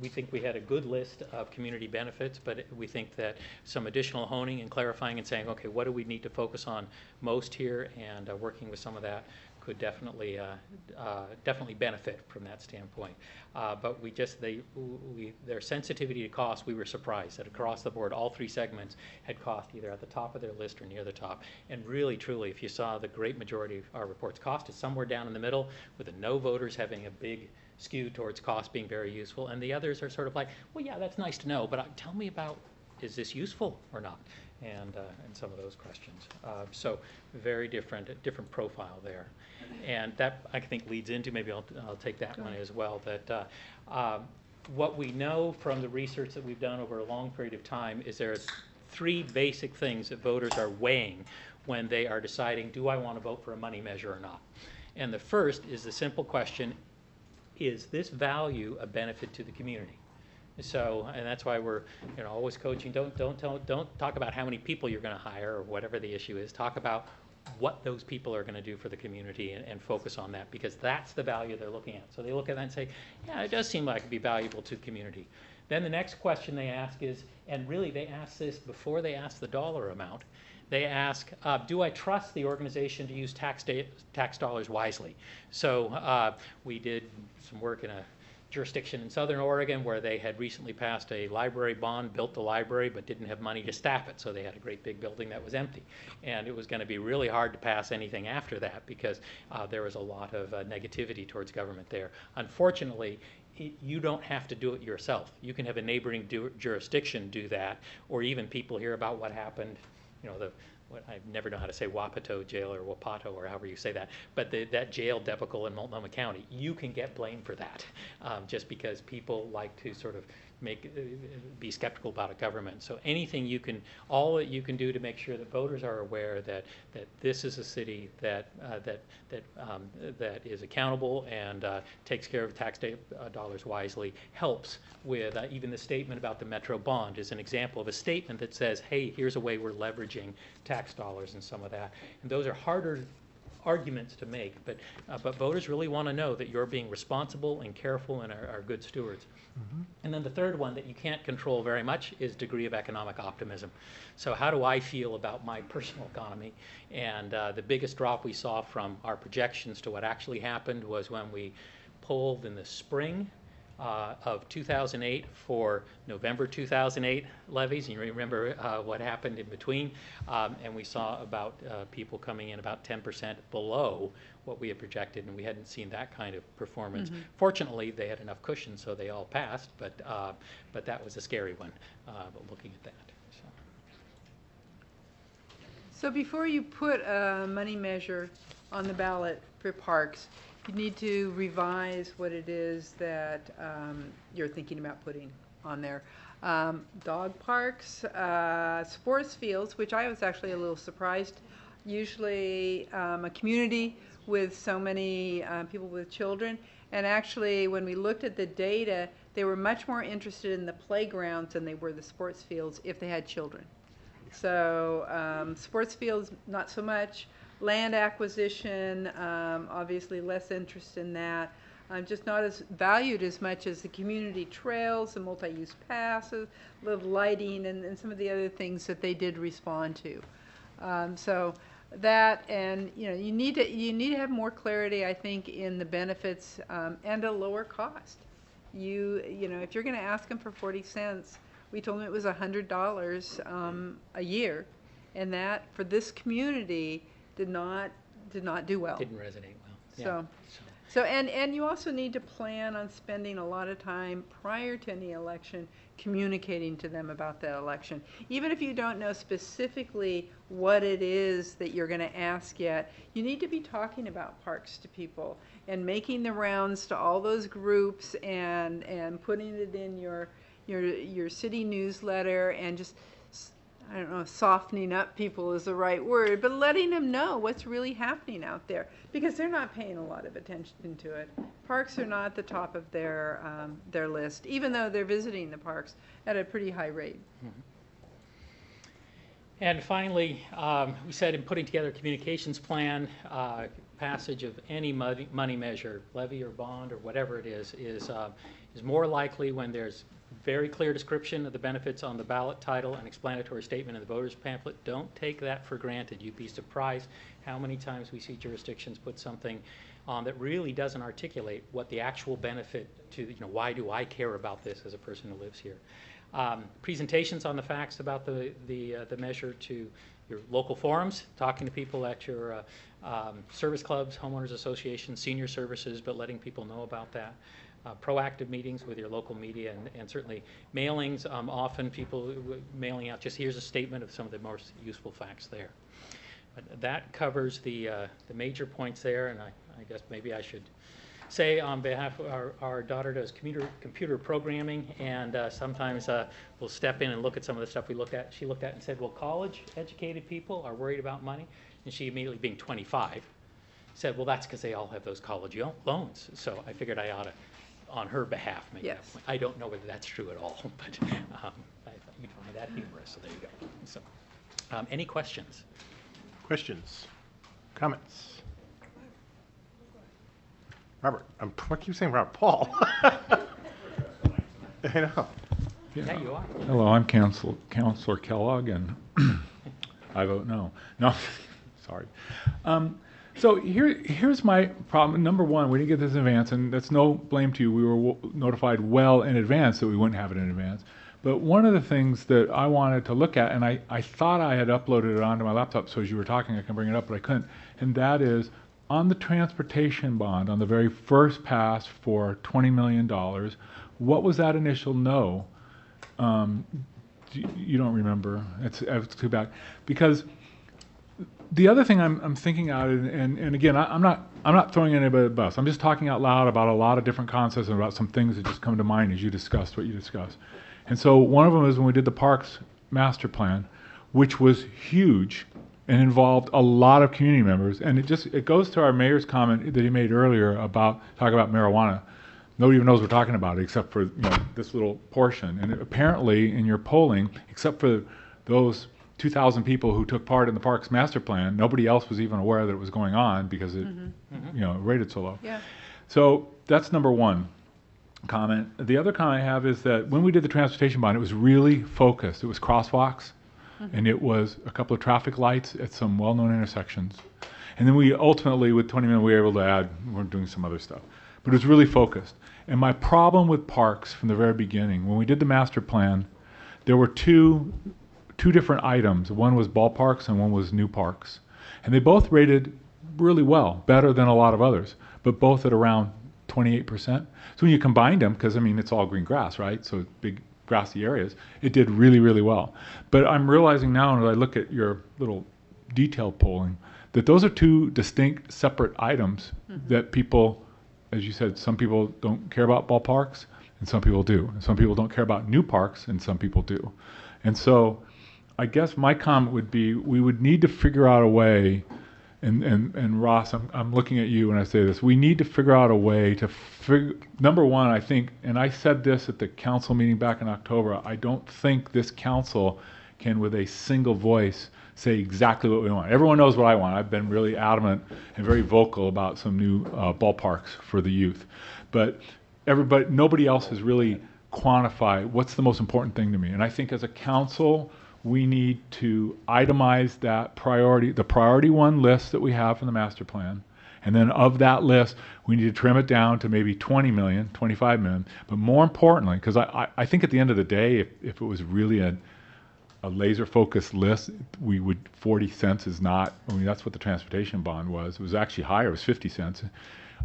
we think we had a good list of community benefits, but we think that some additional honing and clarifying and saying, okay, what do we need to focus on most here, and working with some of that could definitely benefit from that standpoint. But their sensitivity to cost, we were surprised that across the board, all three segments had cost either at the top of their list or near the top. And really, truly, if you saw the great majority of our reports, cost is somewhere down in the middle, with the no voters having a big skew towards cost being very useful. And the others are sort of like, well, yeah, that's nice to know, but tell me about, is this useful or not? And some of those questions. So very different profile there. And that, I think, leads into, maybe I'll take that one as well, that what we know from the research that we've done over a long period of time is there are three basic things that voters are weighing when they are deciding, do I want to vote for a money measure or not? And the first is the simple question, is this value a benefit to the community? So, and that's why we're, always coaching. Don't talk about how many people you're going to hire or whatever the issue is. Talk about what those people are going to do for the community, and focus on that, because that's the value they're looking at. So they look at that and say, yeah, it does seem like it'd be valuable to the community. Then the next question they ask is, and really they ask this before they ask the dollar amount. They ask, do I trust the organization to use tax dollars wisely? So we did some work in a jurisdiction in Southern Oregon where they had recently passed a library bond, built the library, but didn't have money to staff it. So they had a great big building that was empty. And it was going to be really hard to pass anything after that, because there was a lot of negativity towards government there. Unfortunately, you don't have to do it yourself. You can have a neighboring jurisdiction do that, or even people hear about what happened, I never know how to say Wapato jail or Wapato or however you say that, but that jail debacle in Multnomah County, you can get blamed for that, just because people like to sort of be skeptical about a government. So all that you can do to make sure that voters are aware that this is a city that is accountable and takes care of tax dollars wisely helps with even the statement about the Metro bond is an example of a statement that says, hey, here's a way we're leveraging tax dollars and some of that. And those are harder arguments to make, but voters really want to know that you're being responsible and careful and are good stewards. Mm-hmm. And then the third one that you can't control very much is degree of economic optimism. So how do I feel about my personal economy? And the biggest drop we saw from our projections to what actually happened was when we polled in the spring of 2008 for November 2008 levies. And you remember what happened in between. And we saw about people coming in about 10% below what we had projected, and we hadn't seen that kind of performance. Mm-hmm. Fortunately, they had enough cushion, so they all passed, but that was a scary one, looking at that. So before you put a money measure on the ballot for parks, you need to revise what it is that you're thinking about putting on there. Dog parks, sports fields, which I was actually a little surprised. Usually a community with so many people with children. And actually, when we looked at the data, they were much more interested in the playgrounds than they were the sports fields if they had children. So sports fields, not so much. Land acquisition, obviously less interest in that. Just not as valued as much as the community trails, the multi-use passes, the lighting, and some of the other things that they did respond to. So that, and you need to have more clarity, I think, in the benefits and a lower cost. If you're going to ask them for 40 cents, we told them it was $100 a year, and that for this community did not do well. Didn't resonate well. Yeah. So So, and you also need to plan on spending a lot of time prior to any election communicating to them about that election. Even if you don't know specifically what it is that you're going to ask yet, you need to be talking about parks to people and making the rounds to all those groups and putting it in your city newsletter and just, I don't know, softening up people is the right word, but letting them know what's really happening out there, because they're not paying a lot of attention to it. Parks are not at the top of their list, even though they're visiting the parks at a pretty high rate. And finally, we said in putting together a communications plan, passage of any money measure, levy or bond or whatever it is more likely when there's very clear description of the benefits on the ballot title and explanatory statement in the voter's pamphlet. Don't take that for granted. You'd be surprised how many times we see jurisdictions put something on that really doesn't articulate what the actual benefit to, why do I care about this as a person who lives here. Presentations on the facts about the measure to your local forums, talking to people at your service clubs, homeowners associations, senior services, but letting people know about that. Proactive meetings with your local media and certainly mailings, often people mailing out just here's a statement of some of the most useful facts there. But that covers the major points there, and I guess maybe I should say on behalf of our daughter does computer programming, and sometimes we'll step in and look at some of the stuff we looked at. She looked at and said, well, college-educated people are worried about money, and she immediately, being 25, said, well, that's because they all have those college loans. So I figured I ought to, on her behalf, make that point. I don't know whether that's true at all, but I thought you'd find that humorous, so there you go. So, any questions? Questions? Comments? Robert, I keep saying Robert. Paul. I know. Yeah, you are. Hello, I'm Counselor Kellogg, and I vote no. No, sorry. So here's my problem. Number one, we didn't get this in advance, and that's no blame to you. We were notified well in advance that we wouldn't have it in advance. But one of the things that I wanted to look at, and I thought I had uploaded it onto my laptop, so as you were talking, I can bring it up, but I couldn't, and that is on the transportation bond, on the very first pass for $20 million, what was that initial no? You don't remember. It's too bad. Because the other thing I'm thinking out, and again, I'm not throwing anybody at the bus. I'm just talking out loud about a lot of different concepts and about some things that just come to mind as you discussed what you discussed. And so one of them is when we did the Parks Master Plan, which was huge and involved a lot of community members. And it goes to our mayor's comment that he made earlier about talking about marijuana. Nobody even knows we're talking about it except for this little portion. And apparently in your polling, except for those 2,000 people who took part in the Parks Master Plan, nobody else was even aware that it was going on because it rated so low. Yeah. So that's number one comment. The other comment I have is that when we did the transportation bond, it was really focused. It was crosswalks, and it was a couple of traffic lights at some well-known intersections. And then we ultimately, with 20 million, we were able to add, we're doing some other stuff. But it was really focused. And my problem with parks from the very beginning, when we did the master plan, there were two different items. One was ballparks and one was new parks. And they both rated really well, better than a lot of others, but both at around 28%. So when you combined them, because I mean, it's all green grass, right? So big grassy areas, it did really, really well. But I'm realizing now, as I look at your little detailed polling, that those are two distinct, separate items that people, as you said, some people don't care about ballparks, and some people do. And some people don't care about new parks, and some people do. And so I guess my comment would be, we would need to figure out a way, and Ross, I'm looking at you when I say this, we need to figure out a way to number one, I think, and I said this at the council meeting back in October, I don't think this council can with a single voice say exactly what we want. Everyone knows what I want. I've been really adamant and very vocal about some new ballparks for the youth. But nobody else has really quantified what's the most important thing to me. And I think as a council, we need to itemize that priority, the priority one list that we have from the master plan. And then of that list, we need to trim it down to maybe 20 million, 25 million. But more importantly, because I think at the end of the day, if it was really a laser focused list, 40 cents is not, I mean, that's what the transportation bond was. It was actually higher, it was 50 cents.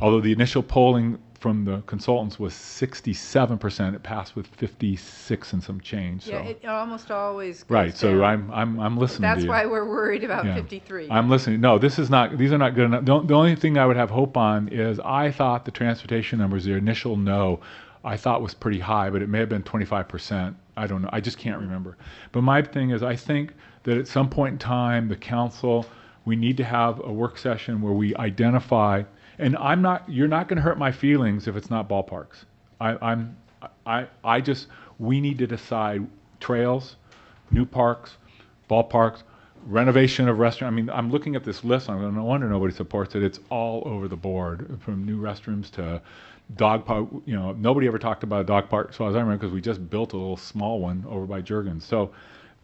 although the initial polling from the consultants was 67%, it passed with 56 and some change. So. Yeah, it almost always goes Right, so down. I'm listening to That's you. why we're worried about Yeah. 53. I'm listening. No, these are not good enough. The only thing I would have hope on is I thought the transportation numbers, the initial no, I thought was pretty high, but it may have been 25%. I don't know. I just can't remember. But my thing is I think that at some point in time, the council, we need to have a work session where we identify, and you're not going to hurt my feelings if it's not ballparks. We need to decide trails, new parks, ballparks, renovation of restaurant. I mean, I'm looking at this list. I'm going, no wonder nobody supports it. It's all over the board, from new restrooms to dog park. You know, nobody ever talked about a dog park, as far as I remember, because we just built a little small one over by Jurgens. So,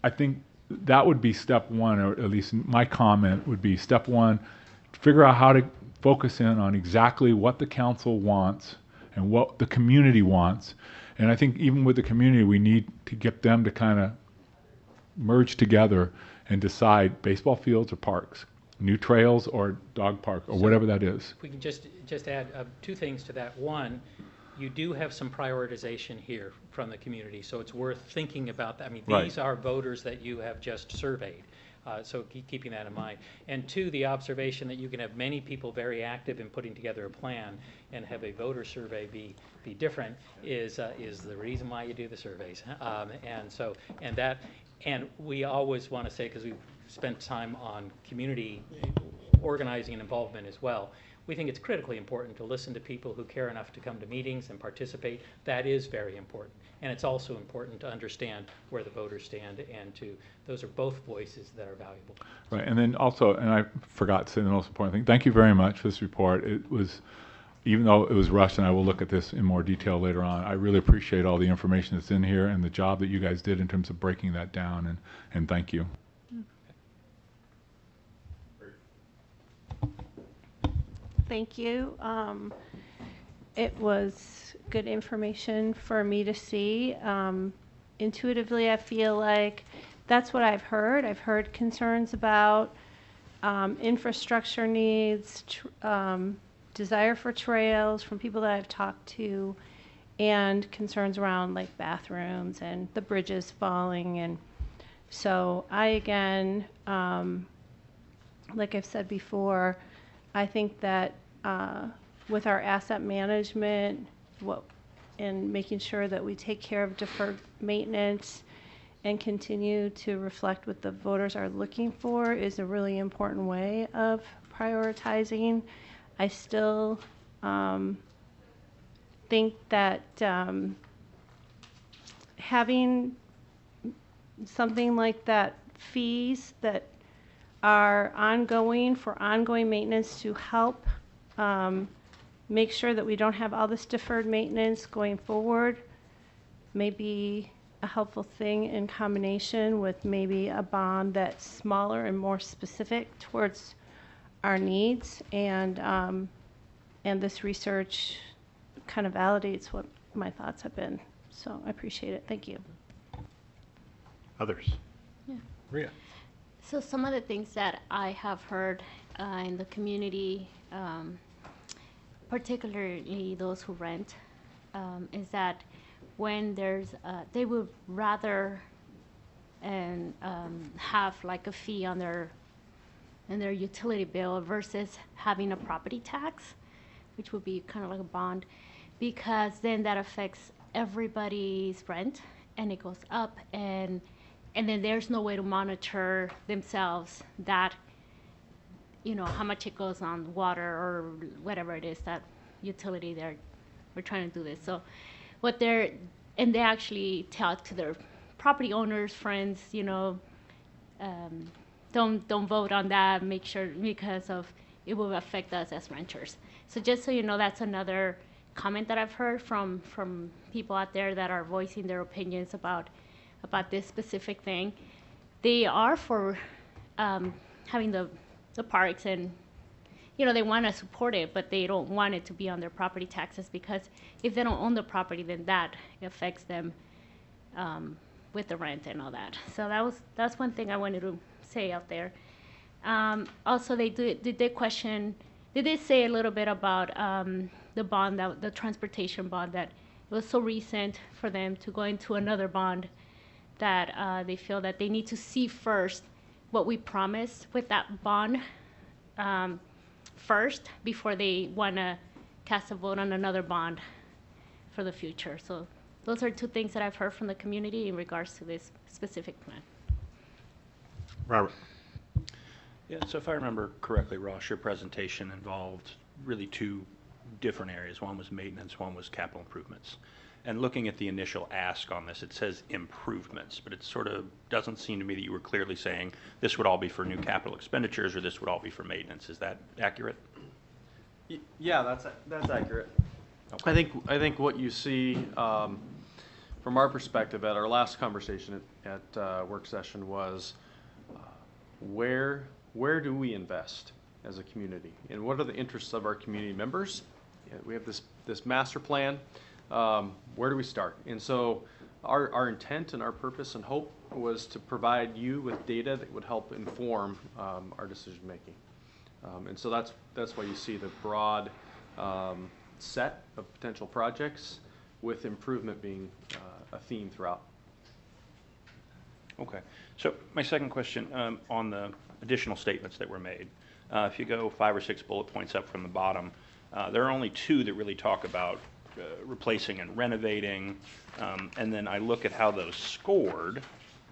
I think that would be step one, or at least my comment would be step one: figure out how to focus in on exactly what the council wants and what the community wants. And I think even with the community, we need to get them to kind of merge together and decide baseball fields or parks, new trails or dog park or whatever that is. If we can just add two things to that. One, you do have some prioritization here from the community, so it's worth thinking about that. I mean, these are voters that you have just surveyed. So keeping that in mind. And two, the observation that you can have many people very active in putting together a plan and have a voter survey be different is the reason why you do the surveys. And we always want to say, because we've spent time on community organizing and involvement as well, we think it's critically important to listen to people who care enough to come to meetings and participate. That is very important. And it's also important to understand where the voters stand, and those are both voices that are valuable. Right, and then also, and I forgot to say the most important thing, thank you very much for this report. It was, even though it was rushed, and I will look at this in more detail later on, I really appreciate all the information that's in here and the job that you guys did in terms of breaking that down, and thank you. Thank you. It was good information for me to see. Intuitively, I feel like that's what I've heard. I've heard concerns about infrastructure needs, desire for trails from people that I've talked to, and concerns around like bathrooms and the bridges falling. And so I, again, like I've said before, I think that with our asset management, and making sure that we take care of deferred maintenance and continue to reflect what the voters are looking for is a really important way of prioritizing. I still think that having something like that, fees that are ongoing for ongoing maintenance to help make sure that we don't have all this deferred maintenance going forward, may be a helpful thing in combination with maybe a bond that's smaller and more specific towards our needs. And this research kind of validates what my thoughts have been. So I appreciate it. Thank you. Others? Yeah. Rhea? So some of the things that I have heard in the community, particularly those who rent, is that when there's, they would rather have like a fee on their utility bill versus having a property tax, which would be kind of like a bond, because then that affects everybody's rent and it goes up, and then there's no way to monitor themselves that, you know, how much it goes on water or whatever it is, that utility we're trying to do this. So and they actually talk to their property owners, friends, you know, don't vote on that, make sure, because of it will affect us as renters. So just so you know, that's another comment that I've heard from people out there that are voicing their opinions about this specific thing. They are for having the parks, and you know, they want to support it, but they don't want it to be on their property taxes, because if they don't own the property, then that affects them with the rent and all that. So that's one thing I wanted to say out there. Also, they question they did say a little bit about the bond, the transportation bond, that it was so recent for them to go into another bond that they feel that they need to see first what we promised with that bond first before they want to cast a vote on another bond for the future. So those are two things that I've heard from the community in regards to this specific plan. Robert? Yeah, so if I remember correctly, Ross, your presentation involved really two different areas. One was maintenance, one was capital improvements. And looking at the initial ask on this, it says improvements, but it sort of doesn't seem to me that you were clearly saying this would all be for new capital expenditures or this would all be for maintenance. Is that accurate? Yeah, that's accurate. I think what you see from our perspective at our last conversation at work session was where do we invest as a community, and what are the interests of our community members? Yeah, we have this master plan. Where do we start? And so our intent and our purpose and hope was to provide you with data that would help inform our decision making. And so that's why you see the broad set of potential projects, with improvement being a theme throughout. Okay. So my second question on the additional statements that were made. If you go 5 or 6 bullet points up from the bottom, there are only 2 that really talk about replacing and renovating, and then I look at how those scored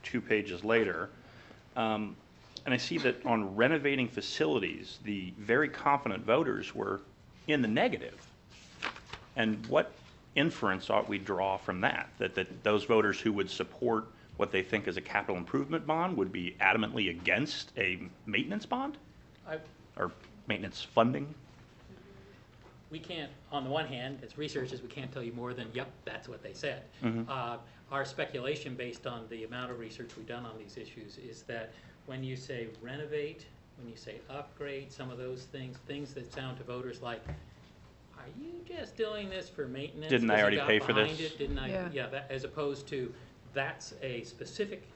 2 pages later, and I see that on renovating facilities, the very confident voters were in the negative. And what inference ought we draw from that? That those voters who would support what they think is a capital improvement bond would be adamantly against a maintenance bond? Or maintenance funding? We can't, on the one hand, as researchers, we can't tell you more than, yep, that's what they said. Our speculation based on the amount of research we've done on these issues is that when you say renovate, when you say upgrade, some of those things that sound to voters like, are you just doing this for maintenance? Didn't I already pay for this? Didn't I? Yeah. That, as opposed to, that's a specific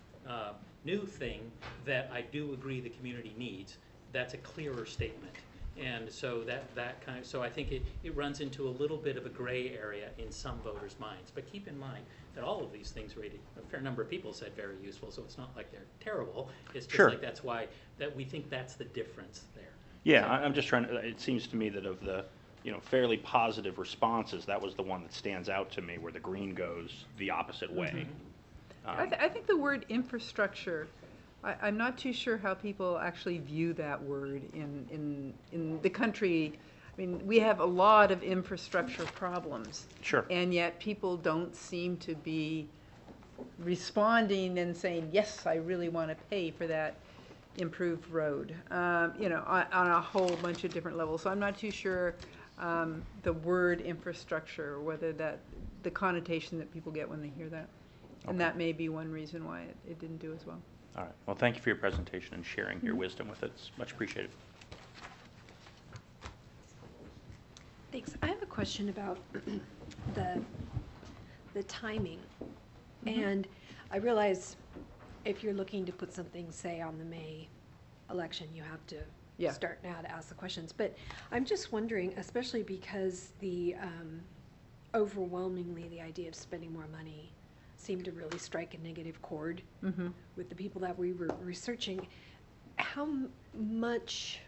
new thing that I do agree the community needs. That's a clearer statement. And so that kind of, so I think it runs into a little bit of a gray area in some voters' minds. But keep in mind that all of these things rated, a fair number of people said very useful, so it's not like they're terrible. It's just like that's why that we think that's the difference there. Yeah, I'm just trying to, it seems to me that of the fairly positive responses, that was the one that stands out to me, where the green goes the opposite way. I think the word infrastructure, I'm not too sure how people actually view that word in the country. I mean, we have a lot of infrastructure problems. Sure. And yet people don't seem to be responding and saying, yes, I really want to pay for that improved road, on a whole bunch of different levels. So I'm not too sure the word infrastructure, whether that the connotation that people get when they hear that. And that may be one reason why it didn't do as well. All right. Well, thank you for your presentation and sharing your wisdom with us. It's much appreciated. Thanks. I have a question about the timing. And I realize if you're looking to put something, say, on the May election, you have to start now to ask the questions. But I'm just wondering, especially because overwhelmingly the idea of spending more money seemed to really strike a negative chord with the people that we were researching. How much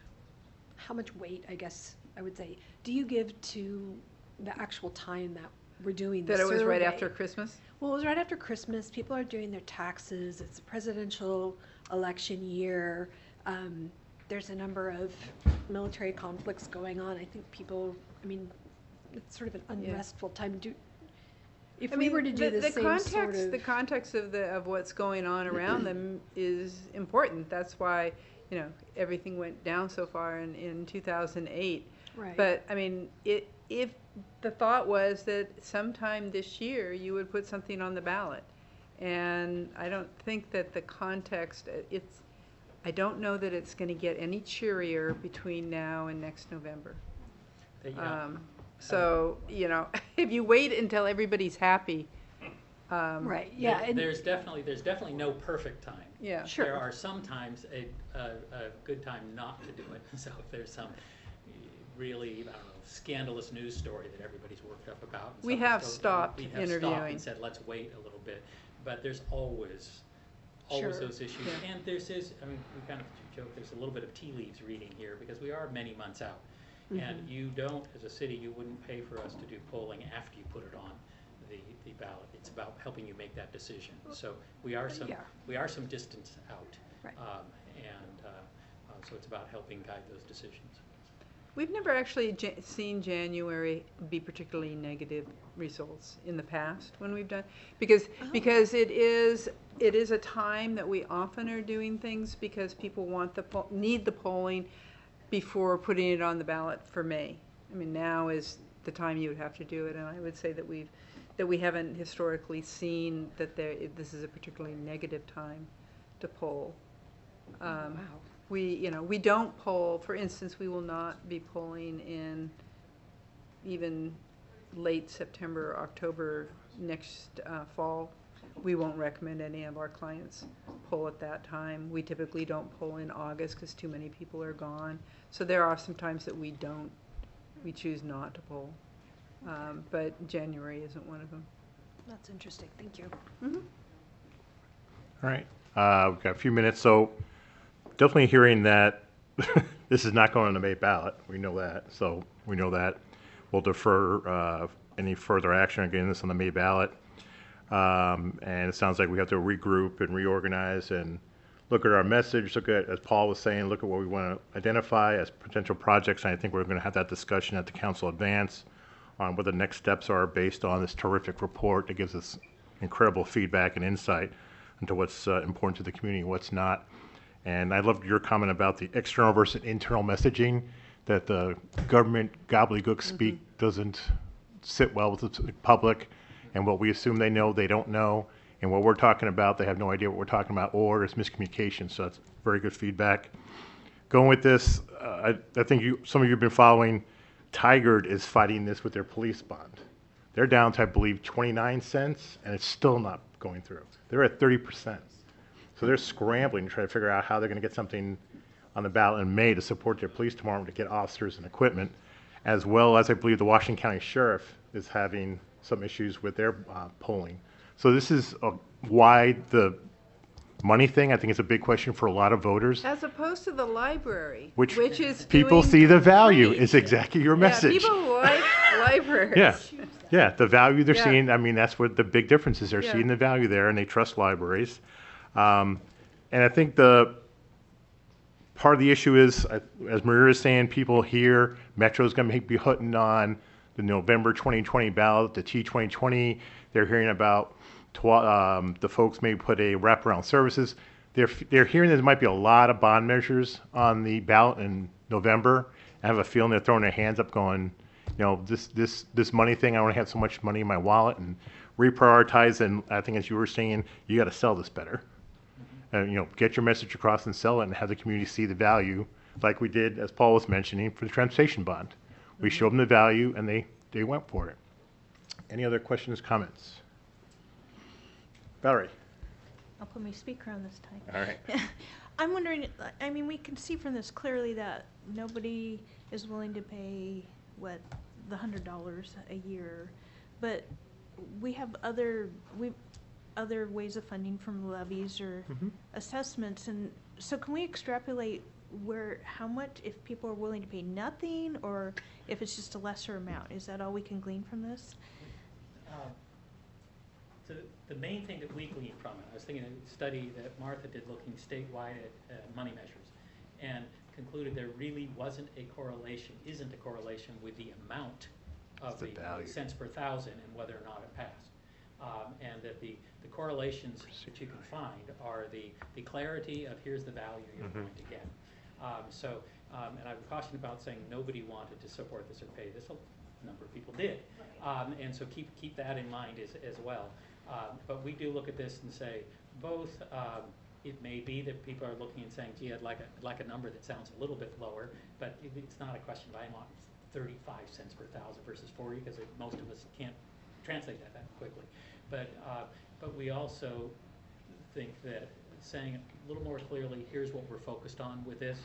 weight, I guess I would say, do you give to the actual time that we're doing the survey? That it was right after Christmas? Well, it was right after Christmas. People are doing their taxes. It's a presidential election year. There's a number of military conflicts going on. I think people, it's sort of an unrestful time. If we were to do the same context, sort of... The context of what's going on around them is important. That's why, everything went down so far in 2008. Right. But, if the thought was that sometime this year you would put something on the ballot. And I don't think that the context, I don't know that it's going to get any cheerier between now and next November. So, if you wait until everybody's happy. Right, yeah. There's definitely no perfect time. Yeah. Sure. There are sometimes a good time not to do it. So if there's some, really, I don't know, scandalous news story that everybody's worked up about. and We something's have going- stopped we have stopped interviewing. and said, let's wait a little bit. But there's always Sure. those issues. Yeah. And there's this, I mean, we kind of joke, there's a little bit of tea leaves reading here because we are many months out. And you don't, as a city, you wouldn't pay for us to do polling after you put it on the ballot. It's about helping you make that decision. So we are some distance out. Right. So it's about helping guide those decisions. We've never actually seen January be particularly negative results in the past when we've done, because it is a time that we often are doing things because people want need the polling before putting it on the ballot for May. I mean, now is the time you would have to do it, and I would say that we haven't historically seen that this is a particularly negative time to poll. Wow. We don't poll, for instance, we will not be polling in even late September, October next fall. We won't recommend any of our clients poll at that time. We typically don't poll in August because too many people are gone. So there are some times that we choose not to poll. But January isn't one of them. That's interesting. Thank you. All right, we've got a few minutes, so definitely hearing that this is not going on the May ballot. We know that, so we know that. We'll defer any further action on getting this on the May ballot. And it sounds like we have to regroup and reorganize and look at our message, look at, as Paul was saying, look at what we want to identify as potential projects. And I think we're going to have that discussion at the council advance on what the next steps are based on this terrific report that gives us incredible feedback and insight into what's important to the community and what's not. And I loved your comment about the external versus internal messaging, that the government gobbledygook speak doesn't sit well with the public, and what we assume they know, they don't know, and what we're talking about, they have no idea what we're talking about, or it's miscommunication. So that's very good feedback. Going with this, I think some of you have been following, Tigard is fighting this with their police bond. They're down to, I believe, 29 cents, and it's still not going through. They're at 30%. So they're scrambling to try to figure out how they're going to get something on the ballot in May to support their police department, to get officers and equipment, as well as I believe the Washington County Sheriff is having some issues with their polling. So this is why the money thing, I think, is a big question for a lot of voters. As opposed to the library, Which is people doing see the value great. is exactly your message. Yeah, people like libraries. Yeah, the value they're Yeah. seeing, I mean, that's what the big difference is. They're Yeah. seeing the value there and they trust libraries. And I think the part of the issue is, as Maria is saying, people here, Metro's going to be putting on the November 2020 ballot, the T2020. They're hearing about the folks may put a wraparound services. They're hearing there might be a lot of bond measures on the ballot in November. I have a feeling they're throwing their hands up going, this money thing, I want to have so much money in my wallet and reprioritize. And I think, as you were saying, you got to sell this better. Get your message across and sell it and have the community see the value, like we did, as Paul was mentioning, for the transportation bond. We showed them the value and they went for it. Any other questions, comments? Valerie? I'll put my speaker on this time. All right. I'm wondering, I mean, we can see from this clearly that nobody is willing to pay, the $100 a year, but we have other ways of funding from levies or assessments, and so can we extrapolate how much, if people are willing to pay nothing, or if it's just a lesser amount? Is that all we can glean from this? The main thing that we glean from it, I was thinking of a study that Martha did looking statewide at money measures, and concluded there really isn't a correlation with the amount of the cents per thousand and whether or not it passed. And that the correlations that you can find are the clarity of here's the value you're going to get. And I would caution about saying nobody wanted to support this or pay this. A number of people did. And so keep that in mind as well. But we do look at this and say both it may be that people are looking and saying, gee, I'd like a number that sounds a little bit lower, but it's not a question of I want 35 cents per thousand versus 40, because most of us can't translate that quickly. But we also think that saying a little more clearly, here's what we're focused on with this,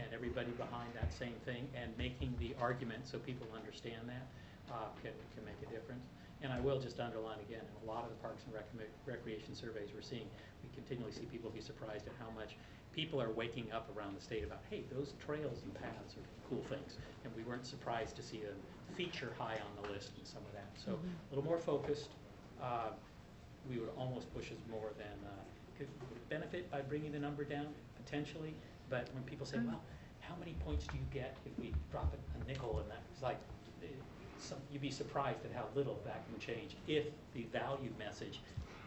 and everybody behind that same thing, and making the argument so people understand that can make a difference. And I will just underline again, in a lot of the parks and recreation surveys we're seeing, we continually see people be surprised at how much people are waking up around the state about, hey, those trails and paths are cool things. And we weren't surprised to see them feature high on the list and some of that. So a little more focused. We would almost push us more than could benefit by bringing the number down, potentially. But when people say, well, how many points do you get if we drop a nickel in that? It's like, you'd be surprised at how little that can change if the value message,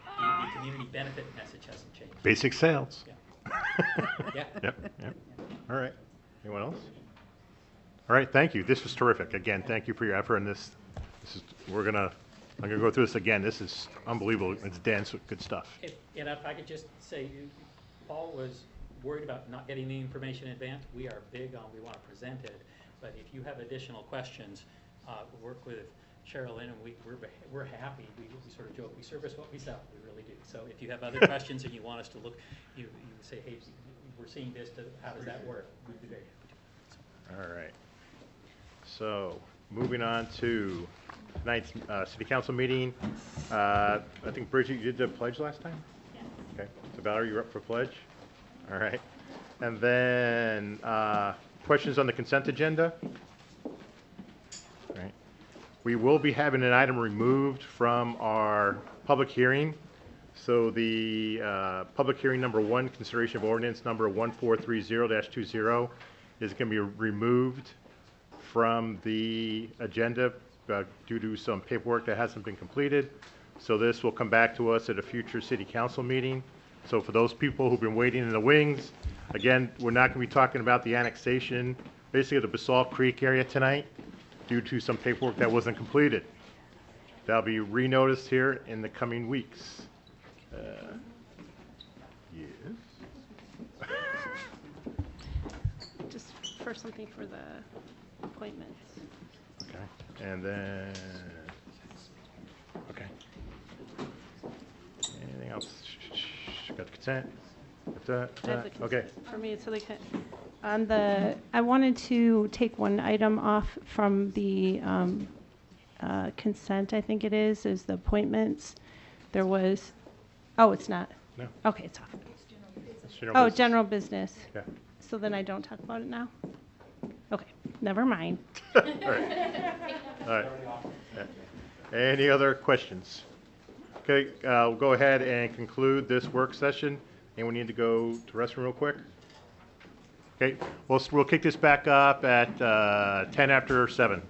the community benefit message hasn't changed. Basic sales. Yeah. Yeah. Yep. All right. Anyone else? All right, thank you. This was terrific. Again, thank you for your effort in this. I'm gonna go through this again. This is unbelievable. It's dense with good stuff. And if I could just say, Paul was worried about not getting the information in advance. We are big on, we want to present it. But if you have additional questions, work with Cheryl Lynn, and we're happy. We sort of joke, we service what we sell. We really do. So if you have other questions and you want us to look, you say, hey, we're seeing this. How does that work? We'd be very happy to. All right. So moving on to tonight's city council meeting. I think Bridget, you did the pledge last time? Yes. Okay. So Valerie, you're up for pledge. All right. And then questions on the consent agenda. All right. We will be having an item removed from our public hearing. So the public hearing number 1, consideration of ordinance number 1430-20 is going to be removed from the agenda due to some paperwork that hasn't been completed. So this will come back to us at a future city council meeting. So for those people who've been waiting in the wings, again, we're not going to be talking about the annexation, basically the Basalt Creek area tonight, due to some paperwork that wasn't completed. That'll be renoticed here in the coming weeks. Yes. Just for something for the appointments. Okay, and then, okay. Anything else? Got the consent? Got that? Okay. For me, it's like, I wanted to take one item off from the consent, I think it is the appointments. There was, oh, it's not? No. Okay, it's off. General Oh, business. general business. Yeah. So then I don't talk about it now? Okay, never mind. All right. All right. Yeah. Any other questions? Okay, we'll go ahead and conclude this work session. And we need to go to the restroom real quick. Okay, we'll kick this back up at 10 after 7.